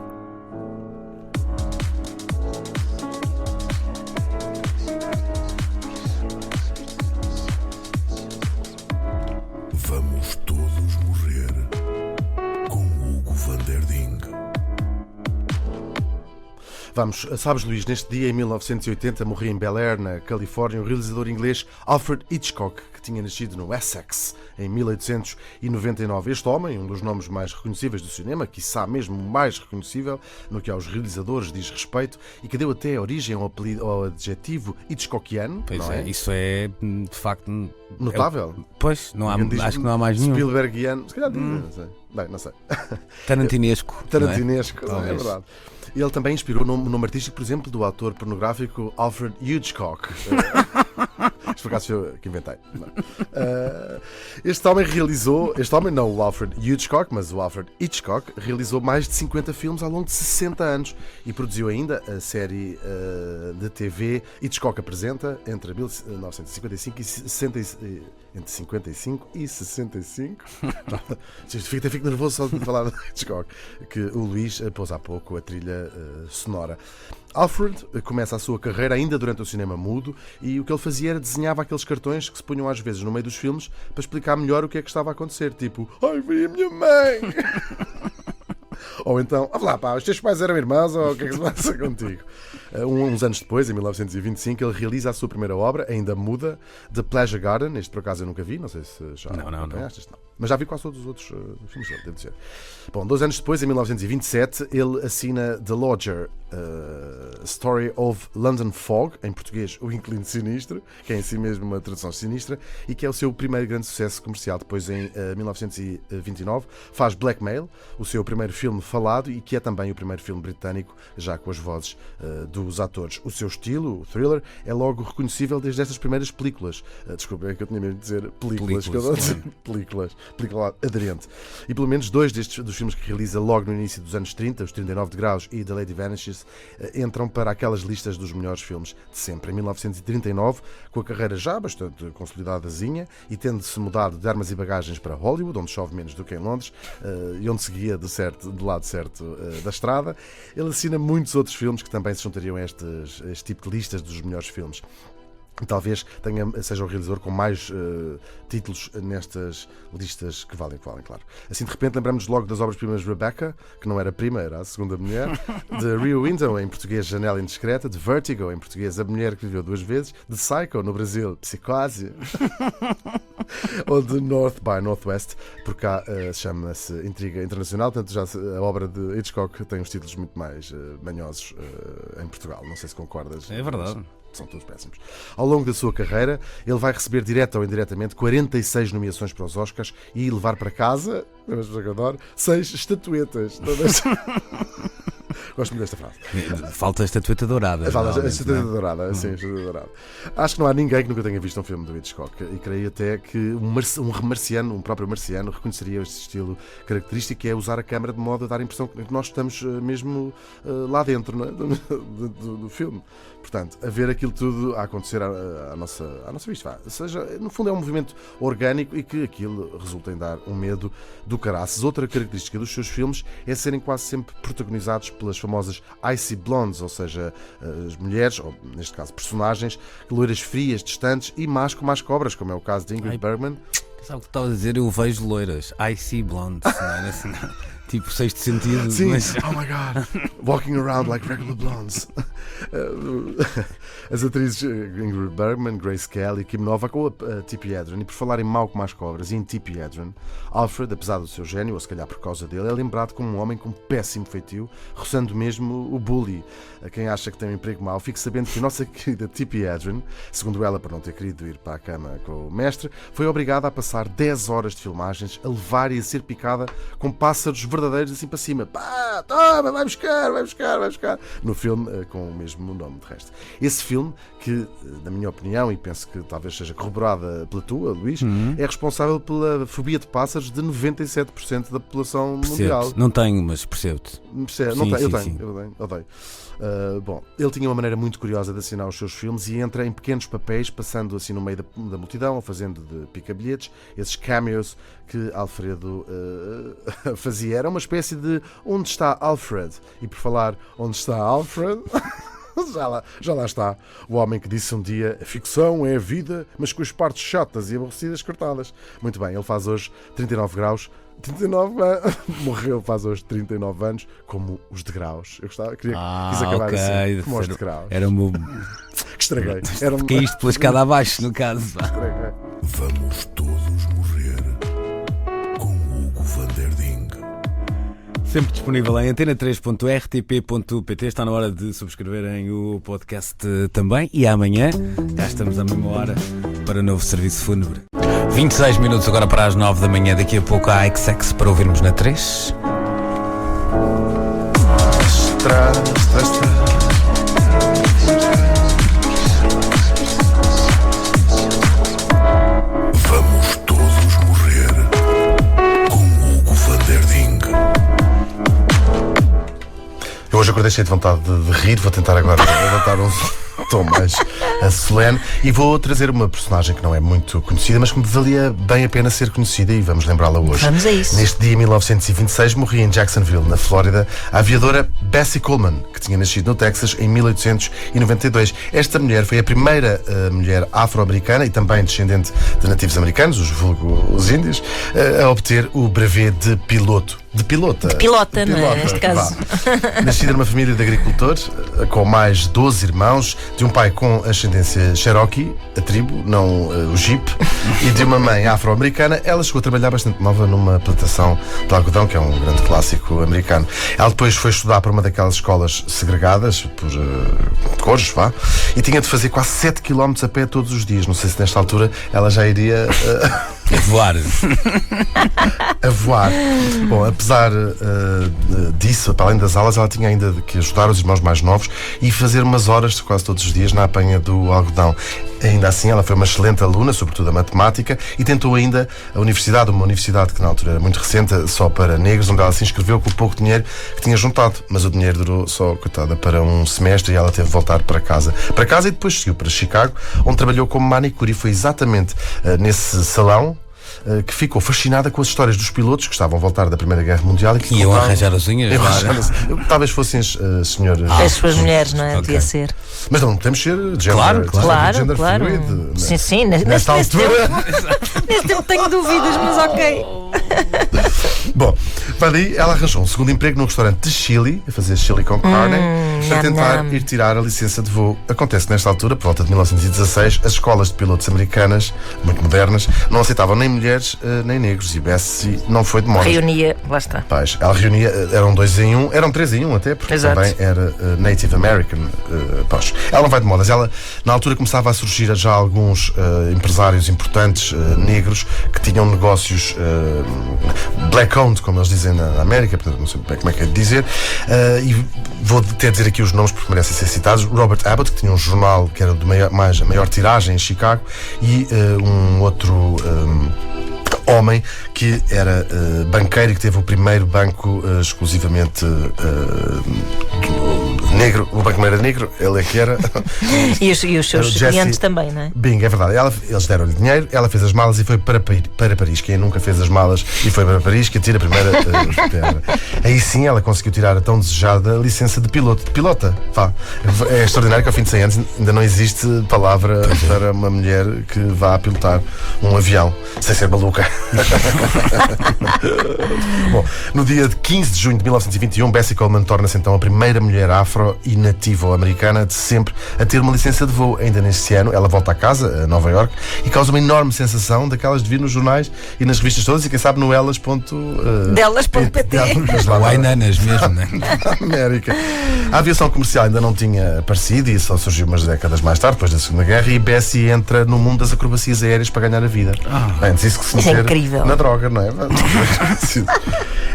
Vamos todos morrer com Hugo van der Ding. Vamos, sabes, Luís, neste dia, em 1980, morria em Bel Air, na Califórnia, o realizador inglês Alfred Hitchcock, que tinha nascido no Essex em 1899. Este homem, um dos nomes mais reconhecíveis do cinema, quiçá mesmo mais reconhecível no que aos realizadores diz respeito, e que deu até origem ao adjetivo Hitchcockiano. Pois não é, isso é de facto notável. Pois, não há, Ninguém diz acho que não há mais nenhum. Spielbergiano, se calhar não sei. Bem, não sei. Tarantinesco. Tarantinesco, não é? é verdade. Ele também inspirou o nome artístico, por exemplo, do autor pornográfico Alfred Hitchcock. Isto por acaso foi eu que inventei. Este homem não o Alfred Hitchcock, mas o Alfred Hitchcock, realizou mais de 50 filmes ao longo de 60 anos e produziu ainda a série de TV Hitchcock Apresenta entre 1955 e 65. Entre 55 e 65. Fico nervoso só de falar de Hitchcock, que o Luís pôs há pouco a trilha sonora. Alfred começa a sua carreira ainda durante o cinema mudo e o que ele fazia era desenhava aqueles cartões que se punham às vezes no meio dos filmes para explicar melhor o que é que estava a acontecer, tipo: ai, vi a minha mãe! Ou então, lá pá, os teus pais eram irmãos, ou o que é que se passa contigo? Uns anos depois, em 1925, ele realiza a sua primeira obra, ainda muda, The Pleasure Garden. Este por acaso eu nunca vi, não sei se já acompanhaste. Não. Mas já vi quase todos os outros filmes dele, devo dizer. Bom, 2 anos depois, em 1927, ele assina The Lodger, Story of London Fog, em português O Inquilino Sinistro, que é em si mesmo uma tradução sinistra, e que é o seu primeiro grande sucesso comercial. Depois, em 1929, faz Blackmail, o seu primeiro filme falado e que é também o primeiro filme britânico, já com as vozes dos atores. O seu estilo, o thriller, é logo reconhecível desde estas primeiras películas. Desculpa, é que eu tinha mesmo de dizer películas. Que eu não dizer películas. película aderente. E pelo menos 2 dos filmes que realiza logo no início dos anos 30, os 39 graus e The Lady Vanishes, entram para aquelas listas dos melhores filmes de sempre. Em 1939, com a carreira já bastante consolidadazinha e tendo-se mudado de armas e bagagens para Hollywood, onde chove menos do que em Londres, e onde seguia do lado certo da estrada, ele assina muitos outros filmes que também se juntariam a este tipo de listas dos melhores filmes. Talvez seja o realizador com mais títulos nestas listas que valem, claro. Assim, de repente, lembramos logo das obras-primas de Rebecca, que não era a prima, era a segunda mulher, de Rear Window, em português Janela Indiscreta, de Vertigo, em português A Mulher que Viveu 2 Vezes, de Psycho, no Brasil, Psicose, ou de North by Northwest, por cá chama-se Intriga Internacional, portanto já a obra de Hitchcock tem uns títulos muito mais manhosos em Portugal. Não sei se concordas. É verdade. São todos péssimos. Ao longo da sua carreira, ele vai receber direta ou indiretamente 46 nomeações para os Oscars e levar para casa, 6 estatuetas. Todas... Gosto muito desta frase. Falta a estatueta dourada. A estatueta dourada, sim, a estatueta dourada. Acho que não há ninguém que nunca tenha visto um filme do Hitchcock e creio até que um próprio marciano, reconheceria este estilo característico, que é usar a câmara de modo a dar a impressão que nós estamos mesmo lá dentro, não é? do filme. Portanto, a ver aquilo tudo a acontecer à nossa vista. Ou seja, no fundo é um movimento orgânico e que aquilo resulta em dar um medo do caraças. Outra característica dos seus filmes é serem quase sempre protagonizados pelas famosas icy blondes, ou seja, as mulheres, ou neste caso personagens, loiras frias, distantes e más como as cobras, como é o caso de Ingrid Bergman. Sabe o que estava a dizer? Eu vejo loiras, icy blondes, não era assim? Tipo Sexto Sentido. Sim, mas... Oh my God, walking around like regular blondes. As atrizes Ingrid Bergman, Grace Kelly e Kim Novak ou a Tippi Hedren. E por falar em mau como as cobras e em Tippi Hedren, Alfred, apesar do seu gênio, ou se calhar por causa dele, é lembrado como um homem com péssimo feitio, roçando mesmo o bully. A quem acha que tem um emprego mau, fique sabendo que a nossa querida Tippi Hedren, segundo ela por não ter querido ir para a cama com o mestre, foi obrigada a passar 10 horas de filmagens a levar e a ser picada com pássaros verdadeiros assim para cima. Pá, toma, vai buscar. No filme com o mesmo nome, de resto. Esse filme, que, na minha opinião, e penso que talvez seja corroborada pela tua, Luís, é responsável pela fobia de pássaros de 97% da população mundial. Não tenho, mas percebo-te. Eu tenho. Bom, ele tinha uma maneira muito curiosa de assinar os seus filmes e entra em pequenos papéis, passando assim no meio da multidão, ou fazendo de pica-bilhetes, esses cameos que Alfredo fazia. Era uma espécie de onde está Alfred? E por falar onde está Alfred... Já lá está. O homem que disse um dia: a ficção é a vida, mas com as partes chatas e aborrecidas cortadas. Muito bem, ele faz hoje 39 graus. 39 anos. Morreu faz hoje 39 anos, como os degraus. Eu quis acabar assim, como os degraus. Era um... Que estraguei. Caíste pela escada abaixo, no caso. Vamos todos morrer com Hugo van der Ding. Sempre disponível em antena3.rtp.pt. Está na hora de subscreverem o podcast também. E amanhã, já estamos à mesma hora para o novo serviço fúnebre. 26 minutos agora para as 9 da manhã. Daqui a pouco há XX para ouvirmos na 3. Vamos todos morrer com Hugo van der Ding. Eu hoje acordei cheio de vontade de rir. Vou tentar agora levantar um tom mais solene e vou trazer uma personagem que não é muito conhecida, mas que me valia bem a pena ser conhecida, e vamos lembrá-la hoje. Vamos a isso. Neste dia, 1926, morria em Jacksonville, na Flórida, a aviadora Bessie Coleman, que tinha nascido no Texas em 1892. Esta mulher foi a primeira mulher afro-americana e também descendente de nativos americanos, os índios, a obter o brevet de piloto. De pilota, não é? Neste caso. Nascida numa família de agricultores, com mais 12 irmãos, de um pai com ascendência Cherokee, a tribo, não o Jeep, e de uma mãe afro-americana, ela chegou a trabalhar bastante nova numa plantação de algodão, que é um grande clássico americano. Ela depois foi estudar para uma daquelas escolas segregadas, por cores, e tinha de fazer quase 7 km a pé todos os dias. Não sei se nesta altura ela já iria... A voar. A voar. Bom, apesar disso, para além das aulas, ela tinha ainda que ajudar os irmãos mais novos e fazer umas horas quase todos os dias na apanha do algodão. ainda assim ela foi uma excelente aluna, sobretudo a matemática, e tentou ainda uma universidade que na altura era muito recente, só para negros, onde ela se inscreveu com o pouco dinheiro que tinha juntado, mas o dinheiro durou só, coitada, para um semestre e ela teve de voltar para casa e depois seguiu para Chicago, onde trabalhou como manicure, e foi exatamente nesse salão que ficou fascinada com as histórias dos pilotos que estavam a voltar da Primeira Guerra Mundial e que iam arranjar as unhas. Talvez fossem senhor. As suas mulheres, não é? Devia ser. Mas não podemos ser gender, Claro. fluid. Sim, nesta altura. Neste tempo tenho dúvidas, mas ok. Bom, vai daí, ela arranjou um segundo emprego num restaurante de Chile, a fazer chili con carne, para tentar ir tirar a licença de voo. Acontece que nesta altura, por volta de 1916, as escolas de pilotos americanas, muito modernas, não aceitavam nem mulheres nem negros, e Bessie não foi de moda. Reunia, lá está. Ela reunia, eram 2 em 1, eram 3 em 1 até, porque Exato. também era Native American. Ela não vai de modas. Ela, na altura, começava a surgir já alguns empresários importantes negros que tinham negócios black-owned, como eles dizem na América, portanto não sei bem como é que é de dizer, e vou até dizer aqui os nomes porque merecem ser citados. Robert Abbott, que tinha um jornal que era de maior tiragem em Chicago, e um outro homem que era banqueiro e que teve o primeiro banco exclusivamente negro. O banco não era negro, ele é que era. E os seus clientes também, não é? Bing, é verdade. Eles deram-lhe dinheiro, ela fez as malas e foi para Paris. Quem nunca fez as malas e foi para Paris, que tira a primeira pedra. Aí sim ela conseguiu tirar a tão desejada licença de pilota. É extraordinário que ao fim de 100 anos ainda não existe palavra para uma mulher que vá pilotar um avião sem ser maluca. Bom, no dia de 15 de junho de 1921, Bessie Coleman torna-se então a primeira mulher afro e nativo-americana de sempre a ter uma licença de voo. Ainda neste ano ela volta a casa, a Nova Iorque, e causa uma enorme sensação daquelas de vir nos jornais e nas revistas todas, e quem sabe no Delas.pt. Wainanas mesmo, né? América. A aviação comercial ainda não tinha aparecido e só surgiu umas décadas mais tarde, depois da Segunda Guerra, e Bessie entra no mundo das acrobacias aéreas para ganhar a vida. Antes isso que se meter incrível. Na droga, não é?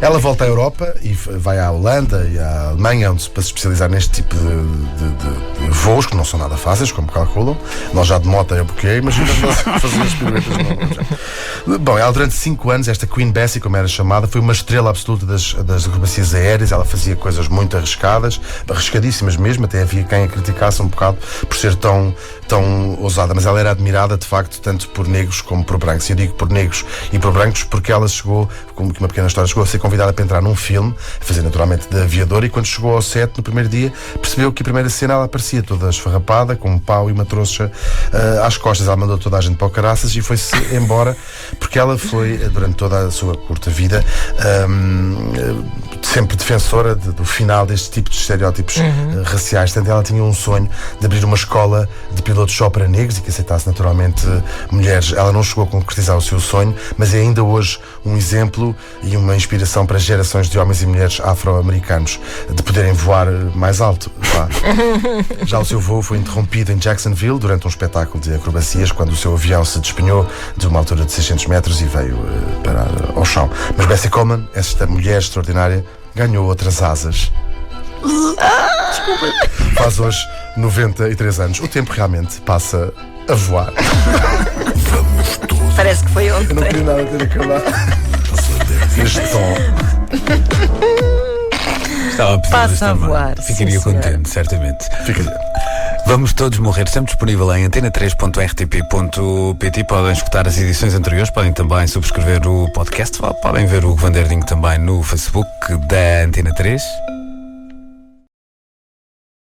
Ela volta à Europa e vai à Holanda e à Alemanha, onde para se especializar neste tipo de voos, que não são nada fáceis, como calculam. Nós já de moto é porque imagina fazer as piruetas. Bom, ela durante 5 anos, esta Queen Bessie, como era chamada, foi uma estrela absoluta das acrobacias aéreas. Ela fazia coisas muito arriscadíssimas mesmo, até havia quem a criticasse um bocado por ser tão ousada, mas ela era admirada de facto tanto por negros como por brancos. E eu digo por negros e por brancos porque ela chegou, como que uma pequena história, chegou a ser convidada para entrar num filme, a fazer naturalmente de aviador, e quando chegou ao set no primeiro dia percebeu que a primeira cena ela aparecia toda esfarrapada, com um pau e uma trouxa às costas. Ela mandou toda a gente para o caraças e foi-se embora, porque ela foi, durante toda a sua curta vida, sempre defensora do final deste tipo de estereótipos raciais. Portanto, ela tinha um sonho de abrir uma escola de pilotos só para negros e que aceitasse naturalmente mulheres. Ela não chegou a concretizar o seu sonho, mas é ainda hoje um exemplo e uma inspiração para gerações de homens e mulheres afro-americanos de poderem voar mais alto. Já o seu voo foi interrompido em Jacksonville durante um espetáculo de acrobacias, quando o seu avião se despenhou de uma altura de 600 metros e veio parar ao chão. Mas Bessie Coleman, esta mulher extraordinária, ganhou outras asas. Desculpem. Faz hoje 93 anos. O tempo realmente passa a voar. Parece que foi ontem. Eu não queria nada ter acabado. Este tom. Estava a pedir Passa a voar. Ficaria contente, certamente. Ficaria. Vamos todos morrer. Estamos disponível em antena3.rtp.pt. Podem escutar as edições anteriores, podem também subscrever o podcast, podem ver o Hugo Van Der Ding também no Facebook da Antena 3.